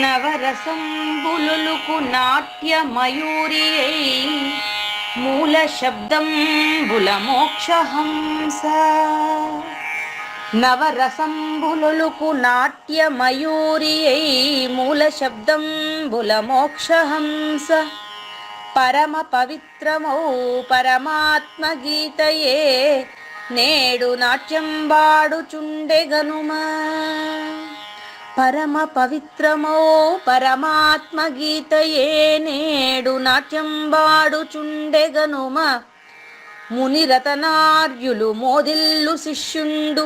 నవరసంబులుకు నాట్య మయూరియై మూల శబ్దంబుల మోక్షహంస. నవరసంబులుకు నాట్య మయూరియై మూల శబ్దంబుల మోక్షహంస. పరమ పవిత్రమౌ పరమాత్మ గీతయే నేడు నాట్యం బాడుచుండెగనుమా. పరమ పవిత్రమో పరమాత్మ గీతయే నేడు నాట్యం బాడుచుండెగనుమ. మునిరతనార్యులు మోదిల్లు శిష్యుండు,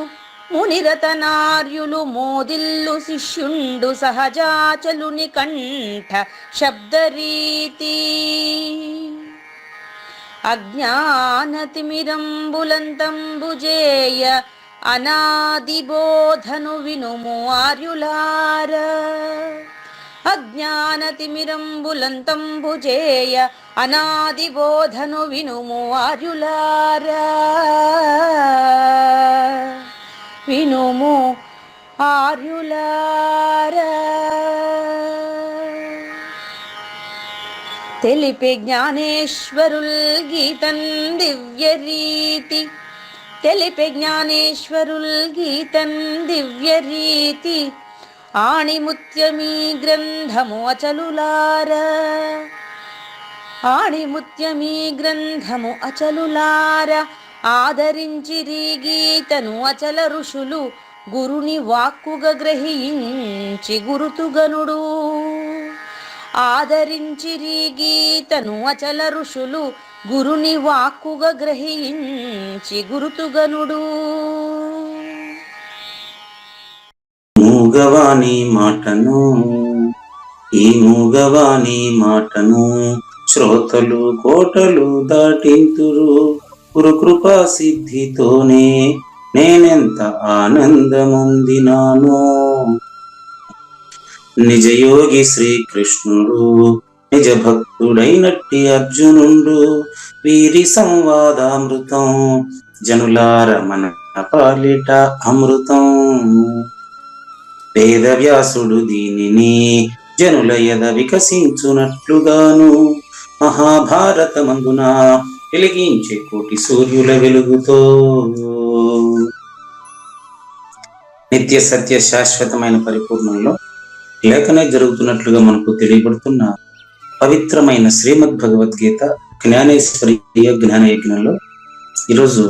మునిరతనార్యులు మోదిల్లు శిష్యుండు సహజాచలుని కంఠ శబ్దరీతి. అజ్ఞానతిమిరంబులంతంబుజేయ అనాదిబోధను వినుము ఆర్యులార. అజ్ఞానతిమిరంబులంతంబుజేయ అనాదిబోధను వినుము ఆర్యులార. వినుము ఆర్యులార. తెలిపే జ్ఞానేశ్వరుల్ గీతన్ దివ్య రీతి. తెలిపే జ్ఞానేశ్వరుల్ గీతన్ దివ్య రీతి. ఆణిముత్యమీ గ్రంథము అచలులార. ఆణిముత్యమీ గ్రంథము అచలులార. ఆదరించిరి గీతను అచల ఋషులు గురుని వాక్కుగా గ్రహించి గురుతుగనుడు. ఆదరించిరి గీతను అచల ఋషులు గురుని వాక్కుగా గ్రహించి గురుతుగనుడు. మూగవాణి మాటను, ఈ మూగవాణి మాటను శ్రోతలు కోటలు దాటింతురు. గురుకృపా సిద్ధితోనే నేనెంత ఆనందముందినాను. నిజయోగి శ్రీకృష్ణుడు నిజ భక్తుడైనట్టి అర్జునుండు. వీరి సంవాదామృతం జనులార మన పాలిట అమృతం. వేదవ్యాసుడు దీనిని జనుల ఎద వికసించునట్లుగాను మహాభారతమందున వెలిగించే కోటి సూర్యుల వెలుగుతో నిత్య సత్య శాశ్వతమైన పరిపూర్ణంలో లేఖనే జరుగుతున్నట్లుగా మనకు తెలియబడుతున్న పవిత్రమైన శ్రీమద్ భగవద్గీత జ్ఞానేశ్వరీయ జ్ఞాన యజ్ఞంలో ఈరోజు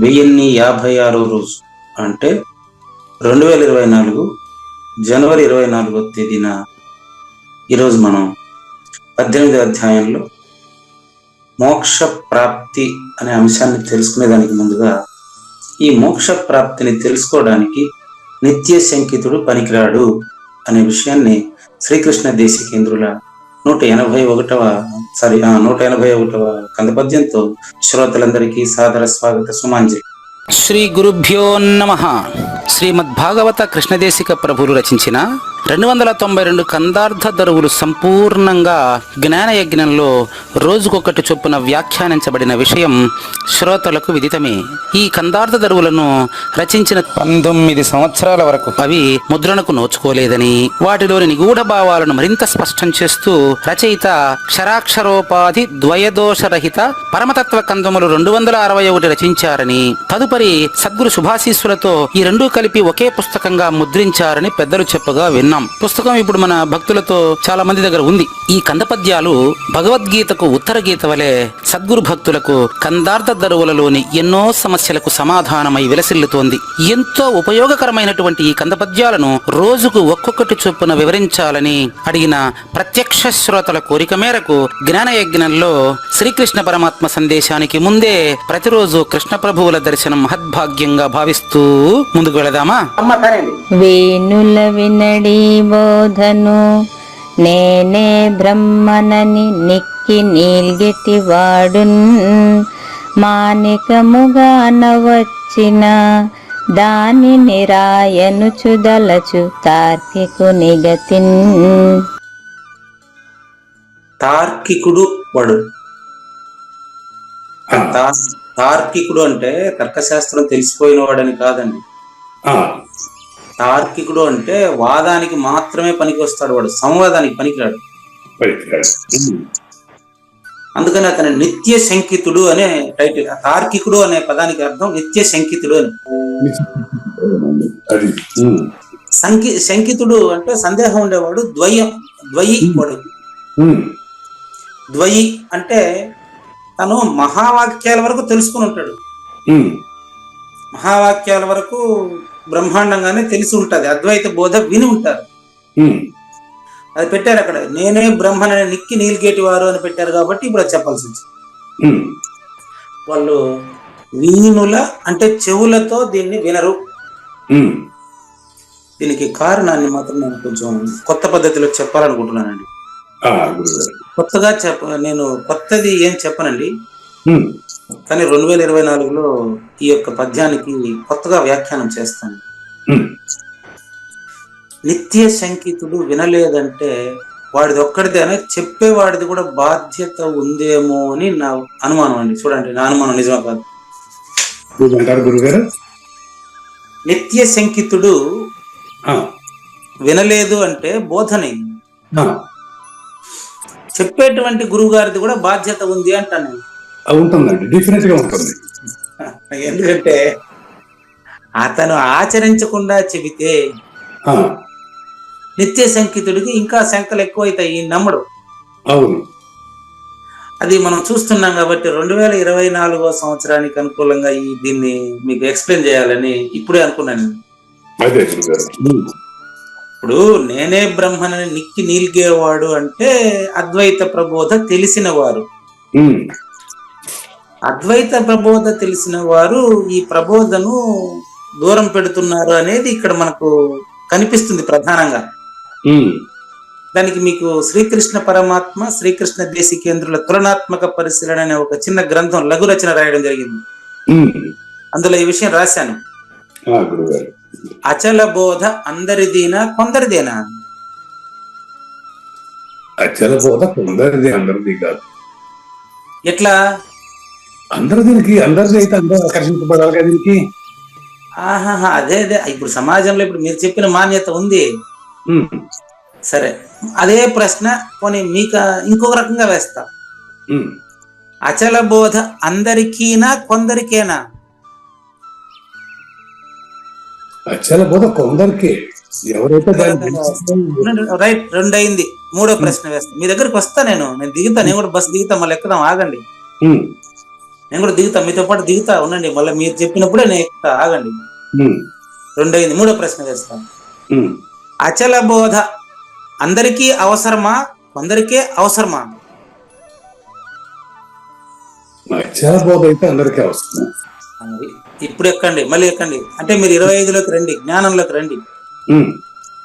1056వ రోజు, అంటే 2024 జనవరి 24వ తేదీన ఈరోజు మనం 18వ అధ్యాయంలో మోక్ష ప్రాప్తి అనే అంశాన్ని తెలుసుకునేదానికి ముందుగా ఈ మోక్ష ప్రాప్తిని తెలుసుకోవడానికి నిత్య శంకితుడు పనికిరాడు అనే విషయాన్ని శ్రీకృష్ణ దేశికేంద్రుల 181వ కందపద్యంతో శ్రోతలందరికీ సాదర స్వాగత సుమాంజలి. శ్రీ గురుభ్యో నమః. శ్రీమద్భాగవత కృష్ణదేశిక ప్రభులు రచించిన 292 కందార్థ దరువులు సంపూర్ణంగా జ్ఞానయజ్ఞంలో రోజుకొకటి చొప్పున వ్యాఖ్యానించబడిన విషయం శ్రోతలకు విదితమే. ఈ కందార్థ దరువులను రచించిన 19 సంవత్సరాల వరకు అవి ముద్రణకు నోచుకోలేదని, వాటిలోని నిగూఢ భావాలను మరింత స్పష్టం చేస్తూ రచయిత క్షరాక్షరోపాధి ద్వయదోషరహిత పరమతత్వ కందములు 261 రచించారని, తదుపరి సద్గురు శుభాశీస్సులతో ఈ రెండూ కలిపి ఒకే పుస్తకంగా ముద్రించారని పెద్దలు చెప్పగా విన్నాం. ఉన్నాం. పుస్తకం ఇప్పుడు మన భక్తులతో చాలా మంది దగ్గర ఉంది. ఈ కంద పద్యాలు భగవద్గీతకు ఉత్తర గీత వలె సద్గురు భక్తులకు కందార్థ దరువులలోని ఎన్నో సమస్యలకు సమాధానమై విలసిల్లుతోంది. ఎంతో ఉపయోగకరమైనటువంటి ఈ కంద పద్యాలను రోజుకు ఒక్కొక్కటి చొప్పున వివరించాలని అడిగిన ప్రత్యక్ష శ్రోతల కోరిక మేరకు జ్ఞానయజ్ఞంలో శ్రీకృష్ణ పరమాత్మ సందేశానికి ముందే ప్రతిరోజు కృష్ణ ప్రభువుల దర్శనం మహద్భాగ్యంగా భావిస్తూ ముందుకు వెళదామా? వేణుల వినడి బోధను నేనే బ్రహ్మనని నిక్కి నీల్గెటి వాడున్ మానికముగాన వచ్చిన దాని నిరాయను చుదలచు తార్కికు నిగతిన్. తార్కికుడు వాడు. తార్కికుడు అంటే తర్కశాస్త్రం తెలిసిపోయిన వాడని కాదండి. తార్కికుడు అంటే వాదానికి మాత్రమే పనికి వస్తాడు, వాడు సంవాదానికి పనికిరాడు. అందుకని అతను నిత్య శంకితుడు అనే టైటిల్. తార్కికుడు అనే పదానికి అర్థం నిత్య శంకితుడు అని. శంకితుడు అంటే సందేహం ఉండేవాడు. ద్వయి వాడు. ద్వయి అంటే తను మహావాక్యాల వరకు తెలుసుకుని ఉంటాడు. మహావాక్యాల వరకు బ్రహ్మాండంగానే తెలిసి ఉంటది. అద్వైత బోధ విని ఉంటారు. అది పెట్టారు అక్కడ. నేనే బ్రహ్మనని నిక్కి నీల్గేటి వారు అని పెట్టారు కాబట్టి ఇప్పుడు అది చెప్పాల్సి వచ్చింది. వాళ్ళు వీణుల అంటే చెవులతో దీన్ని వినరు. దీనికి కారణాన్ని మాత్రం నేను కొంచెం కొత్త పద్ధతిలో చెప్పాలనుకుంటున్నానండి. కొత్తగా నేను కొత్తది ఏం చెప్పనండి, కానీ 2024లో ఈ యొక్క పద్యానికి కొత్తగా వ్యాఖ్యానం చేస్తాను. నిత్య శంకితుడు వినలేదంటే వాడిది ఒక్కడిదేనా, చెప్పేవాడిది కూడా బాధ్యత ఉందేమో అని నా అనుమానం అండి. చూడండి, నా అనుమానం నిజమా కాదు. నిత్య శంకితుడు వినలేదు అంటే బోధనే. చెప్పేటువంటి గురువు గారిది కూడా బాధ్యత ఉంది అంటాను నేను. ఉంటుందండి, డెఫినెట్ గా ఉంటుంది. ఎందుకంటే అతను ఆచరించకుండా చెబితే నిత్య శంకితుడికి ఇంకా శంకలు ఎక్కువైతాయి, నమ్మడు. అవును, అది మనం చూస్తున్నాం. కాబట్టి 2024వ సంవత్సరానికి అనుకూలంగా దీన్ని మీకు ఎక్స్ప్లెయిన్ చేయాలని ఇప్పుడే అనుకున్నాను. ఇప్పుడు నేనే బ్రహ్మనని నిక్కి నీల్గేవాడు అంటే అద్వైత ప్రబోధ తెలిసిన వారు. అద్వైత ప్రబోధ తెలిసిన వారు ఈ ప్రబోధను దూరం పెడుతున్నారు అనేది ఇక్కడ మనకు కనిపిస్తుంది ప్రధానంగా. దానికి మీకు శ్రీకృష్ణ పరమాత్మ శ్రీకృష్ణ దేశికేంద్రుల తులనాత్మక పరిశీలన అనే ఒక చిన్న గ్రంథం లఘు రచన రాయడం జరిగింది. అందులో ఈ విషయం రాశాను. అచల బోధ అందరిదేనా కొందరిదేనా? అచల బోధ కొందరిది, అందరిది కాదు. ఎట్లా? అందరిది అయితే అందరూ ఆకర్షించబడాలి కదా దీనికి. అదే ఇప్పుడు సమాజంలో ఇప్పుడు మీరు చెప్పిన మాన్యత ఉంది. సరే, అదే ప్రశ్న పోనీ మీకు ఇంకొక రకంగా వేస్తా. అచల బోధ అందరికీనా కొందరికేనా? అచల బోధ కొందరికే. ఎవరైతే రైట్, 2 అయింది. 3వ ప్రశ్న వేస్తా. మీ దగ్గరికి వస్తా, నేను దిగుతా. నేను కూడా బస్సు దిగుతా, మళ్ళీ ఎక్కుదాం. ఆగండి, నేను కూడా దిగుతా, మీతో పాటు దిగుతా. ఉండండి, మళ్ళీ మీరు చెప్పినప్పుడే నేను ఎక్కుతా. ఆగండి. 2 అయింది. 3వ ప్రశ్న వేస్తాను. అచల బోధ అందరికీ అవసరమా కొందరికే అవసరమా? అచల బోధ అయితే అందరికీ అవసరం. ఇప్పుడు ఎక్కండి, మళ్ళీ ఎక్కండి. అంటే మీరు 25లోకి రండి, జ్ఞానంలోకి రండి.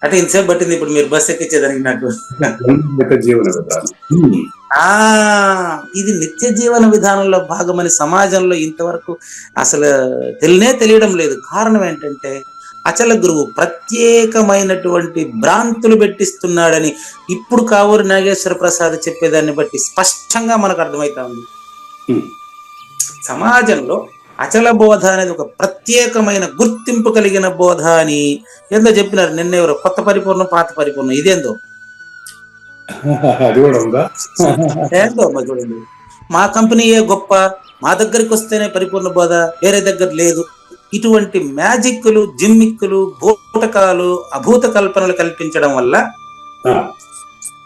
అంటే ఇంతసేపు పట్టింది ఇప్పుడు మీరు బస్సు ఎక్కించేదానికి నాకు. జీవన విధానం, ఇది నిత్య జీవన విధానంలో భాగమని సమాజంలో ఇంతవరకు అసలు తెలియడం లేదు. కారణం ఏంటంటే అచల గురువు ప్రత్యేకమైనటువంటి భ్రాంతులు పెట్టిస్తున్నాడని ఇప్పుడు కావూరి నాగేశ్వర ప్రసాద్ చెప్పేదాన్ని బట్టి స్పష్టంగా మనకు అర్థమవుతా ఉంది. సమాజంలో అచల బోధ అనేది ఒక ప్రత్యేకమైన గుర్తింపు కలిగిన బోధ అని ఏందో చెప్పినారు నిన్నెవరో. కొత్త పరిపూర్ణం, పాత పరిపూర్ణం, ఇదేందో ఏందో చూడండి. మా కంపెనీయే గొప్ప, మా దగ్గరికి వస్తేనే పరిపూర్ణ బోధ, వేరే దగ్గర లేదు. ఇటువంటి మ్యాజిక్లు, జిమ్మిక్కులు, బూటకాలు, అభూత కల్పనలు కల్పించడం వల్ల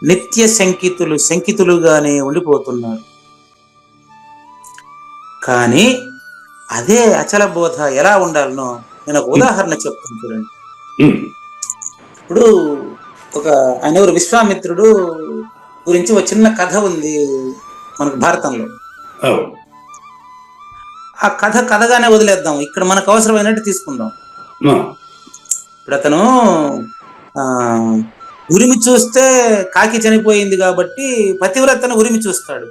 నిత్య శంకితులుగానే ఉండిపోతున్నారు. కానీ అదే అచల బోధ ఎలా ఉండాలనో నేను ఒక ఉదాహరణ చెప్తాను చూడండి. ఇప్పుడు ఆయన ఎవరు, విశ్వామిత్రుడు గురించి ఒక చిన్న కథ ఉంది మనకు భారతంలో. ఆ కథగానే వదిలేద్దాం, ఇక్కడ మనకు అవసరమైనట్టు తీసుకుందాం. ఇప్పుడు అతను ఉరిమి చూస్తే కాకి చనిపోయింది కాబట్టి పతివ్రతను ఉరిమి చూస్తాడు.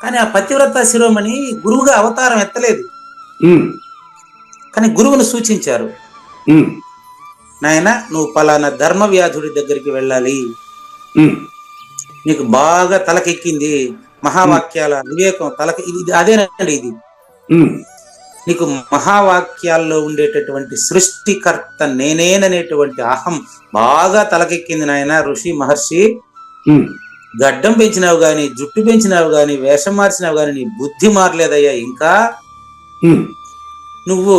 కానీ ఆ పతివ్రత శిరోమణి గురువుగా అవతారం ఎత్తలేదు. కానీ గురువును సూచించారు, నాయన నువ్వు పలానా ధర్మవ్యాధుడి దగ్గరికి వెళ్ళాలి, నీకు బాగా తలకెక్కింది, మహావాక్యాల వివేకం ఇది అదేనండి, ఇది నీకు మహావాక్యాల్లో ఉండేటటువంటి సృష్టికర్త నేనేననేటువంటి అహం బాగా తలకెక్కింది నాయన. ఋషి మహర్షి, గడ్డం పెంచినావు గాని, జుట్టు పెంచినావు గాని, వేషం మార్చినావు గాని నీ బుద్ధి మారలేదయ్యా. ఇంకా నువ్వు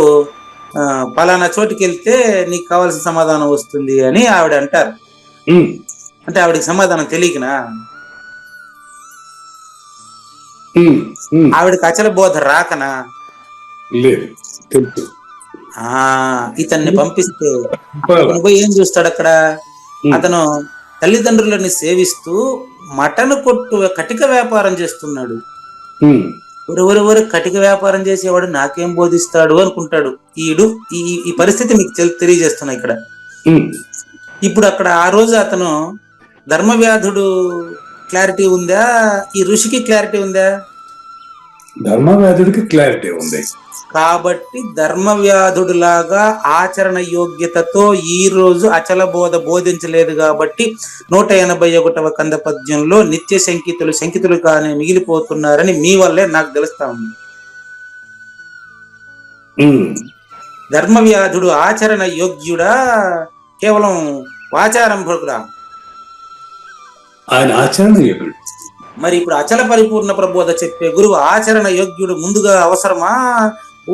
పలానా చోటుకి వెళ్తే నీకు కావాల్సిన సమాధానం వస్తుంది అని ఆవిడ అంటారు. అంటే ఆవిడకి సమాధానం తెలియకనా? ఆవిడకి అచల బోధ రాకనా? ఇతన్ని పంపిస్తే పోయి ఏం చూస్తాడు అక్కడ? అతను తల్లిదండ్రులని సేవిస్తూ మటన్ కొట్టు కటిక వ్యాపారం చేస్తున్నాడు. ఎవరెవరు కటిక వ్యాపారం చేసేవాడు నాకేం బోధిస్తాడు అనుకుంటాడు ఈ పరిస్థితి మీకు తెలియజేస్తున్నా ఇక్కడ. ఇప్పుడు అక్కడ ఆ రోజు అతను ధర్మవ్యాధుడు క్లారిటీ ఉందా, ఈ ఋషికి క్లారిటీ ఉందా? ధర్మవ్యాధుడికి క్లారిటీ ఉంది. కాబట్టి ధర్మవ్యాధుడిలాగా ఆచరణ యోగ్యతతో ఈ రోజు అచల బోధ బోధించలేదు కాబట్టి 181వ కంద పద్యంలో నిత్య శంకితులు కానీ మిగిలిపోతున్నారని మీ వల్లే నాకు తెలుస్తా ఉంది. ధర్మవ్యాధుడు ఆచరణ యోగ్యుడా, కేవలం వాచారంభకుడా? ఆయన ఆచరణ యోగ్యుడు. మరి ఇప్పుడు అచల పరిపూర్ణ ప్రబోధ చెప్పే గురువు ఆచరణ యోగ్యుడు ముందుగా అవసరమా?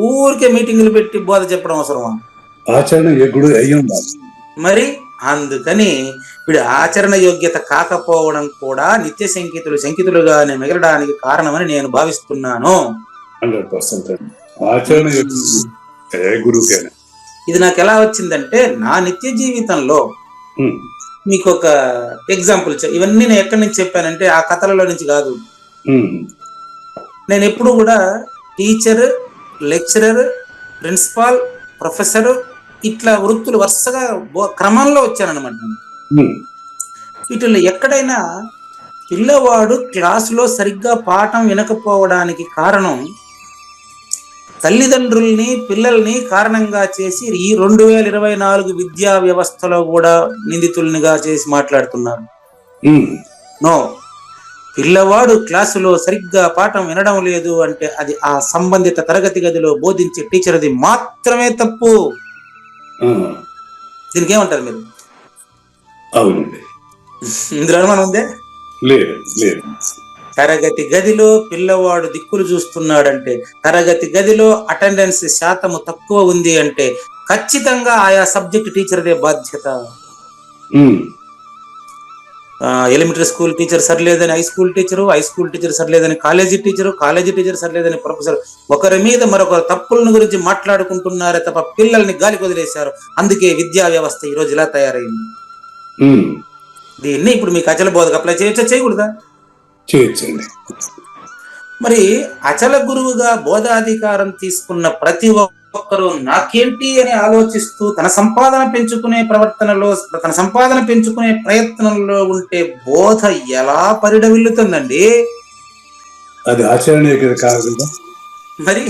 ఊరికే మీటింగులు పెట్టి బోధ చెప్పడం అవసరమా? ఆచరణ యోగ్యుడు అయ్యి ఉండాలి. మరి అందుకని వీడు ఆచరణ యోగ్యత కాకపోవడం కూడా నిత్య శంకితులుగానే మిగలడానికి కారణమని నేను భావిస్తున్నాను. 100% ఆచరణ గురువుకేనా. ఇది నాకు ఎలా వచ్చిందంటే, నా నిత్య జీవితంలో మీకు ఒక ఎగ్జాంపుల్ ఇవన్నీ నేను ఎక్కడి నుంచి చెప్పానంటే ఆ కథలలో నుంచి కాదు. నేను ఎప్పుడు కూడా టీచర్, లెక్చరర్, ప్రిన్సిపాల్, ప్రొఫెసర్ ఇట్లా వృత్తులు వరుసగా క్రమంలో వచ్చానన్నమాట. వీటిల్లో ఎక్కడైనా పిల్లవాడు క్లాసులో సరిగ్గా పాఠం వినకపోవడానికి కారణం తల్లిదండ్రుల్ని, పిల్లల్ని కారణంగా చేసి ఈ 2024 విద్యా వ్యవస్థలో కూడా నిందితుల్నిగా చేసి మాట్లాడుతున్నారు. నో, పిల్లవాడు క్లాసులో సరిగ్గా పాఠం వినడం లేదు అంటే అది ఆ సంబంధిత తరగతి గదిలో బోధించే టీచర్ది మాత్రమే తప్పు. దీనికి ఏమంటారు మీరు? అవునండి, ఇందులో అనుమానం ఉందే? లేదు లేదు. తరగతి గదిలో పిల్లవాడు దిక్కులు చూస్తున్నాడంటే, తరగతి గదిలో అటెండెన్స్ శాతము తక్కువ ఉంది అంటే ఖచ్చితంగా ఆయా సబ్జెక్ట్ టీచర్దే బాధ్యత. ఎలిమెంటరీ స్కూల్ టీచర్ సరిలేదని high school teacher, high school teacher సరిలేదని కాలేజీ టీచరు, కాలేజీ టీచర్ సరిలేదని ప్రొఫెసర్ ఒకరి మీద మరొకరు తప్పులను గురించి మాట్లాడుకుంటున్నారే తప్ప పిల్లల్ని గాలికి వదిలేశారు. అందుకే విద్యా వ్యవస్థ ఈ రోజు ఇలా తయారైంది. దీన్ని ఇప్పుడు మీకు అచల బోధకు అప్లై చేయొచ్చా, చేయకూడదా? చేయొచ్చండి. మరి అచల గురువుగా బోధాధికారం తీసుకున్న ప్రతి ఒక్కరూ నాకేంటి అని ఆలోచిస్తూ తన సంపాదన పెంచుకునే ప్రయత్నంలో ఉంటే బోధ ఎలా పరిడవిల్లుతుందండి? అది ఆచరణ కాదు. మరి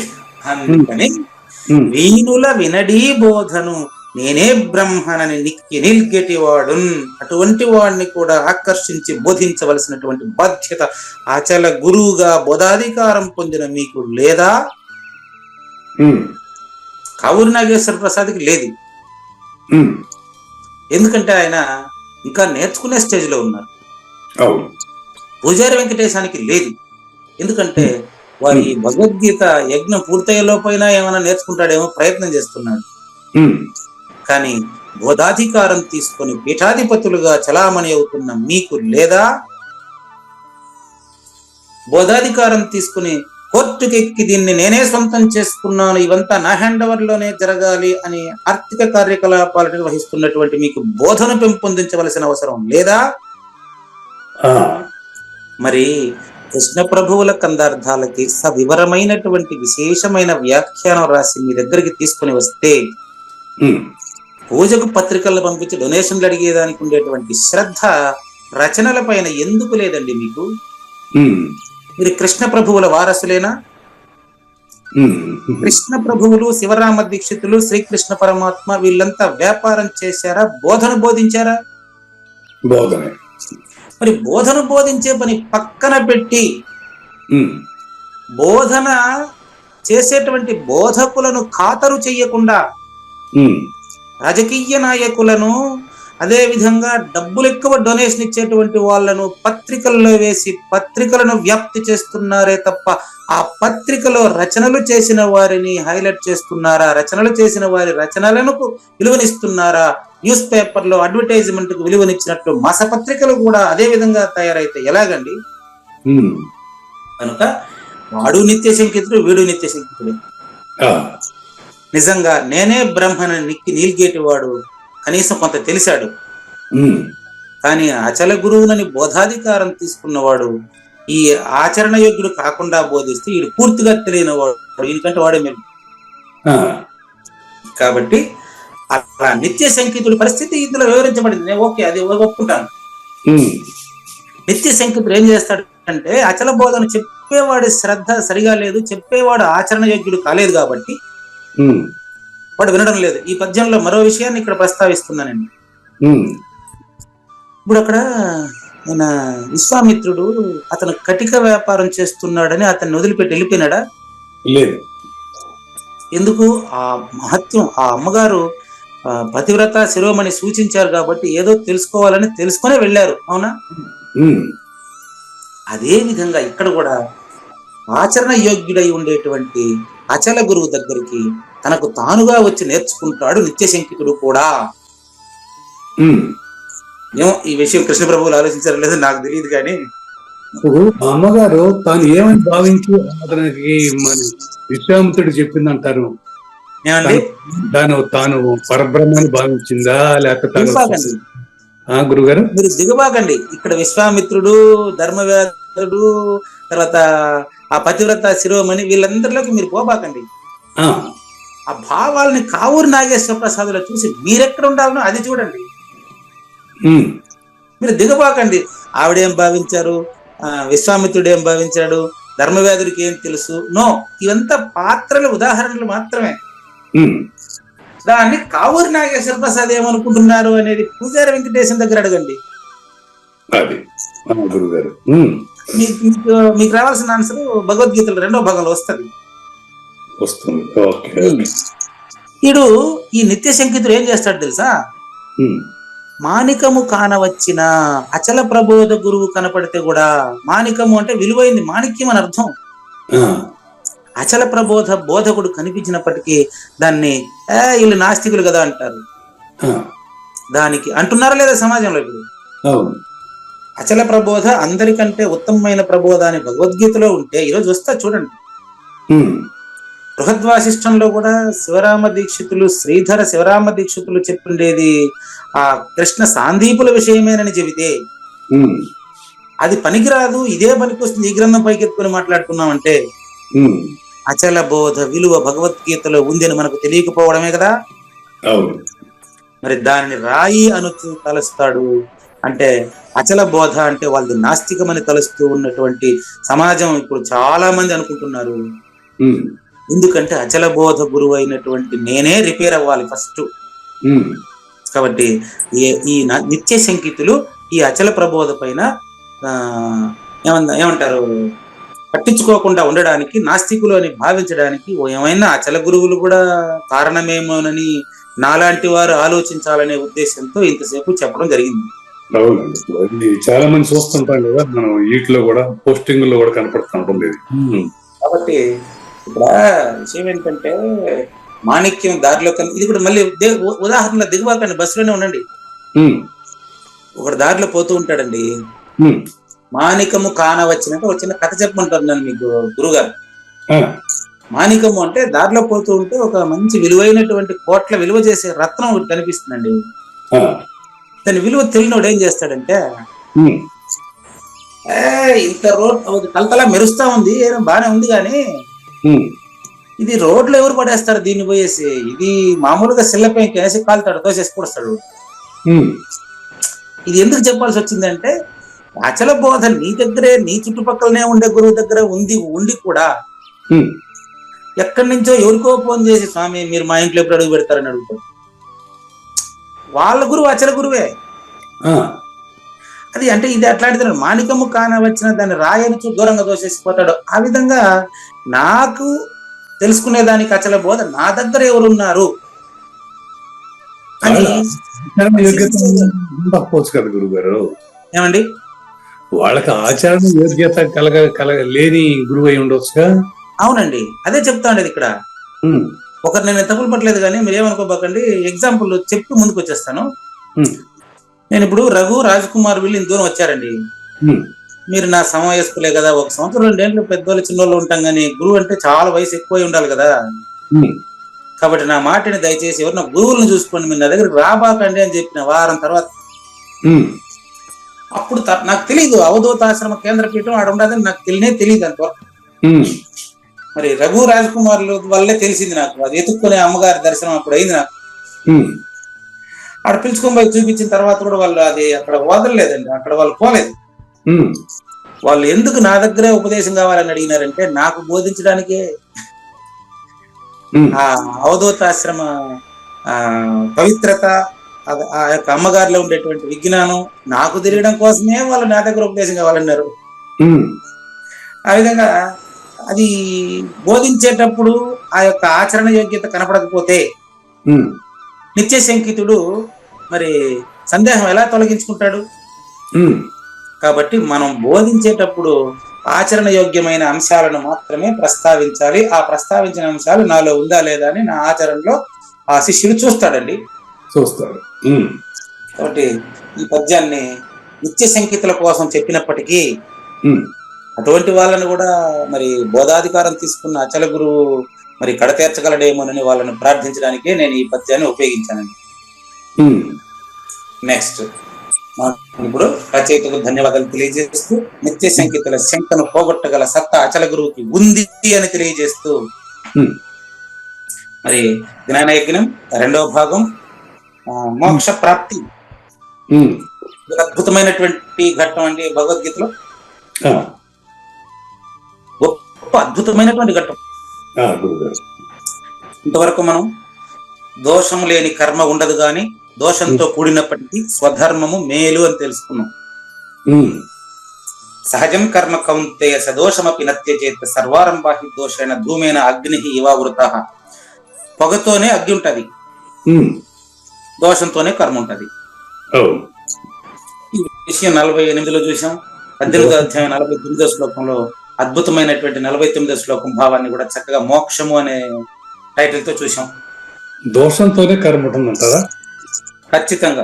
అందుకని వీణుల వినడీ బోధను నేనే బ్రహ్మనని నిల్గెటి వాడు, అటువంటి వాడిని కూడా ఆకర్షించి బోధించవలసినటువంటి బాధ్యత అచల గురువుగా బోధాధికారం పొందిన మీకు లేదా? కావూరి నాగేశ్వర ప్రసాద్కి లేదు. ఎందుకంటే ఆయన ఇంకా నేర్చుకునే స్టేజ్ లో ఉన్నారు. అవును. పూజారి వెంకటేశానికి లేదు. ఎందుకంటే వారి ఈ భగవద్గీత యజ్ఞం పూర్తయ్యేలోపైనా ఏమైనా నేర్చుకుంటాడేమో ప్రయత్నం చేస్తున్నాడు. కానీ బోధాధికారం తీసుకొని పీఠాధిపతులుగా చలామణి అవుతున్న మీకు లేదా, బోధాధికారం తీసుకుని కోర్టుకెక్కి దీన్ని నేనే సొంతం చేసుకున్నాను, ఇవంతా నా హ్యాండ్ ఓవర్ లోనే జరగాలి అని ఆర్థిక కార్యకలాపాలు నిర్వహిస్తున్నటువంటి మీకు బోధన పెంపొందించవలసిన అవసరం లేదా? మరి కృష్ణ ప్రభువుల కందార్థాలకి సవివరమైనటువంటి విశేషమైన వ్యాఖ్యానం రాసి మీ దగ్గరికి తీసుకుని వస్తే పూజకు పత్రికలు పంపించి డొనేషన్లు అడిగేదానికి ఉండేటువంటి శ్రద్ధ రచనల పైన ఎందుకు లేదండి మీకు? మీరు కృష్ణ ప్రభువుల వారసులేనా? కృష్ణ ప్రభువులు, శివరామ దీక్షితులు, శ్రీకృష్ణ పరమాత్మ వీళ్ళంతా వ్యాపారం చేశారా, బోధన బోధించారా? బోధనే. మరి బోధన బోధించే పని పక్కన పెట్టి బోధన చేసేటువంటి బోధకులను ఖాతరు చెయ్యకుండా రాజకీయ నాయకులను, అదే విధంగా డబ్బులు ఎక్కువ డొనేషన్ ఇచ్చేటువంటి వాళ్ళను పత్రికల్లో వేసి పత్రికలను వ్యాప్తి చేస్తున్నారే తప్ప ఆ పత్రికలో రచనలు చేసిన వారిని హైలైట్ చేస్తున్నారా? రచనలు చేసిన వారి రచనలను విలువనిస్తున్నారా? న్యూస్ పేపర్లో అడ్వర్టైజ్మెంట్ కు విలువనిచ్చినట్లు మాసపత్రికలు కూడా అదే విధంగా తయారైతే ఎలాగండి? కనుక వాడు నిత్య శంకితుడు, వీడు నిత్య శంకితుడు. నిజంగా నేనే బ్రహ్మను నిక్కి నీల్గేటి వాడు కనీసం కొంత తెలిసాడు. కానీ అచల గురువునని బోధాధికారం తీసుకున్నవాడు ఈ ఆచరణ యోగ్యుడు కాకుండా బోధిస్తే వీడు పూర్తిగా తెలియని వాడు, వీడికంటే వాడే మేము. కాబట్టి అలా నిత్య శంకితుడి పరిస్థితి ఇందులో వివరించబడింది. నేను ఓకే, అది ఒప్పుకుంటాను. నిత్య శంకితుడు ఏం చేస్తాడు అంటే అచల బోధన చెప్పేవాడి శ్రద్ధ సరిగా లేదు, చెప్పేవాడు ఆచరణ యోగ్యుడు కాలేదు కాబట్టి వాడు వినడం లేదు. ఈ పద్యంలో మరో విషయాన్ని ఇక్కడ ప్రస్తావిస్తున్నానండి. ఇప్పుడు అక్కడ ఆయన విశ్వామిత్రుడు అతను కటిక వ్యాపారం చేస్తున్నాడని అతన్ని వదిలిపెట్టి వెళ్ళిపోయినాడా? లేదు. ఎందుకు? ఆ మహత్యం, ఆ అమ్మగారు పతివ్రత శిరోమణి సూచించారు కాబట్టి ఏదో తెలుసుకునే వెళ్ళారు. అవునా? అదే విధంగా ఇక్కడ కూడా ఆచరణ యోగ్యుడై ఉండేటువంటి అచల గురువు దగ్గరికి తనకు తానుగా వచ్చి నేర్చుకుంటాడు నిత్య శంకితుడు కూడా. ఏమో ఈ విషయం కృష్ణ ప్రభువులు ఆలోచించారో లేదో నాకు తెలియదు. కానీ అమ్మగారు తాను ఏమని భావించి అతనికి మన విశ్వామిత్రుడు చెప్పిందంటారు? తాను పరబ్రహ్మాన్ని భావించిందా లేకపోతే? గురుగారు మీరు దిగబాకండి. ఇక్కడ విశ్వామిత్రుడు, ధర్మవేదుడు, తర్వాత ఆ పతివ్రత శిరోమణి వీళ్ళందరిలోకి మీరు పోబాకండి. ఆ భావాలని కావూరు నాగేశ్వర ప్రసాదులో చూసి మీరెక్కడ ఉండాలనో అది చూడండి. మీరు దిగబాకండి. ఆవిడేం భావించారు, విశ్వామిత్రుడు ఏం భావించాడు, ధర్మవేదుడికి ఏం తెలుసు? నో, ఇవంతా పాత్రలు, ఉదాహరణలు మాత్రమే. దాన్ని కావూరు నాగేశ్వర ప్రసాద్ ఏమనుకుంటున్నారు అనేది పూజారి వెంకటేశం దగ్గర అడగండి. మీకు రావాల్సిన ఆన్సర్ భగవద్గీతలో 2వ భాగంలో వస్తుంది. వీడు ఈ నిత్య శంకితుడు ఏం చేస్తాడు తెలుసా? మాణికము కానవచ్చిన అచల ప్రబోధ గురువు కనపడితే కూడా, మాణికము అంటే విలువైంది, మాణిక్యం అని అర్థం. అచల ప్రబోధ బోధకుడు కనిపించినప్పటికీ దాన్ని వీళ్ళు నాస్తికులు కదా అంటారు. దానికి అంటున్నారా లేదా సమాజంలో? ఇప్పుడు అచల ప్రబోధ అందరికంటే ఉత్తమమైన ప్రబోధ అని భగవద్గీతలో ఉంటే ఈరోజు వస్తా చూడండి. బృహద్వాసిష్టంలో కూడా శివరామ దీక్షితులు, శ్రీధర శివరామ దీక్షితులు చెప్పిండేది ఆ కృష్ణ సాందీపుల విషయమేనని చెబితే అది పనికిరాదు, ఇదే పనికి వస్తుంది, ఈ గ్రంథం పైకెత్తుకుని మాట్లాడుకున్నామంటే అచల బోధ విలువ భగవద్గీతలో ఉందని మనకు తెలియకపోవడమే కదా. మరి దానిని రాయి అను తలుస్తాడు అంటే అచల బోధ అంటే వాళ్ళది నాస్తికమని తలుస్తూ ఉన్నటువంటి సమాజం ఇప్పుడు చాలా మంది అనుకుంటున్నారు. ఎందుకంటే అచల బోధ గురువు అయినటువంటి నేనే రిపేర్ అవ్వాలి ఫస్ట్. కాబట్టి ఈ నిత్య శంకితులు ఈ అచల ప్రబోధ పైన ఏమంటారు పట్టించుకోకుండా ఉండడానికి, నాస్తికులు అని భావించడానికి ఏమైనా అచల గురువులు కూడా కారణమేమోనని నాలాంటి వారు ఆలోచించాలనే ఉద్దేశంతో ఇంతసేపు చెప్పడం జరిగింది. అవునండి, చాలా మంది చూస్తుంటాం కదా మనం, వీటిలో కూడా పోస్టింగ్ లో కూడా కనపడుతుంటుంది. కాబట్టి ఇక్కడ విషయం ఏంటంటే మాణిక్యం దారిలో ఇది కూడా మళ్ళీ ఉదాహరణలో దిగువాకండి, బస్సులోనే ఉండండి. ఒకటి దారిలో పోతూ ఉంటాడండి, మాణికము కానవచ్చినట్టు వచ్చిన కథ చెప్పమంటారు నన్ను మీకు గురుగారు. మాణికము అంటే దారిలో పోతూ ఉంటే ఒక మంచి విలువైనటువంటి కోట్ల విలువ చేసే రత్నం ఒకటి కనిపిస్తుందండి. దాని విలువ తెలియనోడు ఏం చేస్తాడంటే, ఇంత రోడ్ కలతలా మెరుస్తా ఉంది, బానే ఉంది కానీ ఇది రోడ్లో ఎవరు పడేస్తారు దీన్ని పోయేసి, ఇది మామూలుగా సిల్లపై కేసి కాలుతాడు, తోసేసి కూడస్తాడు. ఇది ఎందుకు చెప్పాల్సి వచ్చిందంటే, అచల బోధ నీ దగ్గరే, నీ చుట్టుపక్కలనే ఉండే గురువు దగ్గర ఉండి కూడా ఎక్కడి నుంచో ఎవరికో ఫోన్ చేసి, స్వామి మీరు మా ఇంట్లో ఎప్పుడు అడుగు పెడతారని అడుగుతారు. వాళ్ళ గురువు అచల గురువే. అది అంటే ఇది అట్లాంటిది, మాణికము కానవచ్చిన దాన్ని రాయనుచు దూరంగా దోసేసిపోతాడు. ఆ విధంగా నాకు తెలుసుకునేదానికి అచల బోధ నా దగ్గర ఎవరున్నారు అని తప్పవచ్చు కదా గురువు గారు. ఏమండి, వాళ్ళకి ఆచరణ యోగ్యత లేని గురువు అయి ఉండొచ్చుగా. అవునండి, అదే చెప్తా ఉండేది ఇక్కడ. ఒకరు నేను తప్పులు పట్టలేదు కానీ మీరు ఏమనుకోబాకండి, ఎగ్జాంపుల్ చెప్పి ముందుకు వచ్చేస్తాను. నేను ఇప్పుడు రఘు రాజ్కుమార్ వీళ్ళు ఇంత దూరం వచ్చారండి. మీరు నా సమవయస్కులే కదా, 1 సంవత్సరం 2 ఏళ్ళు పెద్దవాళ్ళు చిన్నోళ్ళు ఉంటాం, కానీ గురువు అంటే చాలా వయసు ఎక్కువ ఉండాలి కదా. కాబట్టి నా మాటని దయచేసి ఎవరు నా గురువులను చూసుకోండి, మీరు నా దగ్గరికి రాబాకండి అని చెప్పిన వారం తర్వాత అప్పుడు నాకు తెలియదు అవధూతాశ్రమ కేంద్ర పీఠం ఆడ ఉండదని నాకు తెలియదు అంతవరకు. మరి రఘు రాజ్కుమార్ల వల్లే తెలిసింది నాకు, అది ఎత్తుక్కునే అమ్మగారి దర్శనం అప్పుడు అయింది నాకు. ఆడ పిలుచుకొని పోయి చూపించిన తర్వాత కూడా వాళ్ళు అది అక్కడ వదలలేదండి, అక్కడ వాళ్ళు పోలేదు. వాళ్ళు ఎందుకు నా దగ్గరే ఉపదేశం కావాలని అడిగినారంటే, నాకు బోధించడానికే ఆ అవధూతాశ్రమ పవిత్రత, ఆ యొక్క అమ్మగారిలో ఉండేటువంటి విజ్ఞానం నాకు తెలియడం కోసమే వాళ్ళు నా దగ్గర ఉపదేశం కావాలన్నారు. ఆ విధంగా అది బోధించేటప్పుడు ఆ యొక్క ఆచరణ యోగ్యత కనపడకపోతే నిత్య శంకితుడు మరి సందేహం ఎలా తొలగించుకుంటాడు? కాబట్టి మనం బోధించేటప్పుడు ఆచరణ యోగ్యమైన అంశాలను మాత్రమే ప్రస్తావించాలి. ఆ ప్రస్తావించిన అంశాలు నాలో ఉందా లేదా అని నా ఆచరణలో ఆ శిష్యుడు చూస్తాడండి. కాబట్టి ఈ పద్యాన్ని నిత్య శంకితుల కోసం చెప్పినప్పటికీ అటువంటి వాళ్ళని కూడా మరి బోధాధికారం తీసుకున్న అచల గురువు మరి కడతీర్చగలడేమోనని వాళ్ళని ప్రార్థించడానికే నేను ఈ పద్యాన్ని ఉపయోగించానండి. నెక్స్ట్ ఇప్పుడు రచయితకు ధన్యవాదాలు తెలియజేస్తూ, నిత్య శంకితుల శంకను పోగొట్టగల సత్తా అచల గురువుకి ఉంది అని తెలియజేస్తూ, మరి జ్ఞానయజ్ఞం 2వ భాగం మోక్ష ప్రాప్తి అద్భుతమైనటువంటి ఘట్టం అండి భగవద్గీతలో. గొప్ప అద్భుతమైనటువంటి ఘట్టం. ఇంతవరకు మనం దోషం లేని కర్మ ఉండదు గాని దోషంతో కూడినప్పటికీ స్వధర్మము మేలు అని తెలుసుకున్నాం. సహజం కర్మ కౌంతేయ సదోషమపి నత్యచేత సర్వారంభాహి దోషైన ధూమేన అగ్ని ఇవావృత. పొగతోనే అగ్ని ఉంటది, దోషంతోనే కర్మ ఉంటది. ఈ విషయం 48లో చూసాం. 18వ అధ్యాయం 49వ శ్లోకంలో అద్భుతమైనటువంటి 49వ శ్లోకం భావాన్ని కూడా చక్కగా మోక్షము అనే టైటిల్ తో చూసాం. దోషంతోనే కర్మ ఉంటుందంటారా? ఖచ్చితంగా.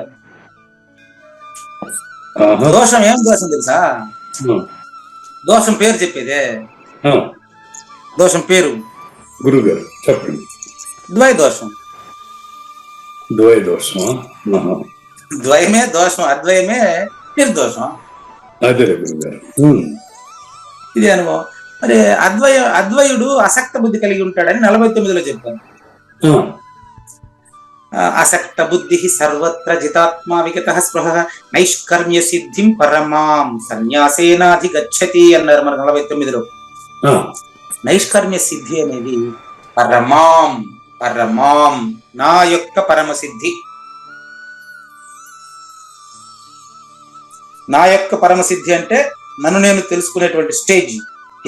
దోషం ఏం దోషం తెలుసా? దోషం పేరు చెప్పేదే. దోషం పేరు గురువు గారు చెప్పండి. ద్వయ దోషం. ద్వయమే దోషం, అద్వయమే నిర్దోషం. అదే గురువు గారు, ఇది అనుభవం. మరి అద్వయుడు అసక్త బుద్ధి కలిగి ఉంటాడని 49లో చెప్పాను. అసక్త బుద్ధి సర్వత్ర జితాత్మా విగత స్పృహ నైష్కర్మ్య సిద్ధిం పరమాం సన్యాసేనాధిగచ్చతి అన్నారు మన 49లో. నైష్కర్మ్య సిద్ధి అనేది పరమాం నా యొక్క పరమ సిద్ధి. నా యొక్క పరమ సిద్ధి అంటే నన్ను నేను తెలుసుకునేటువంటి స్టేజ్.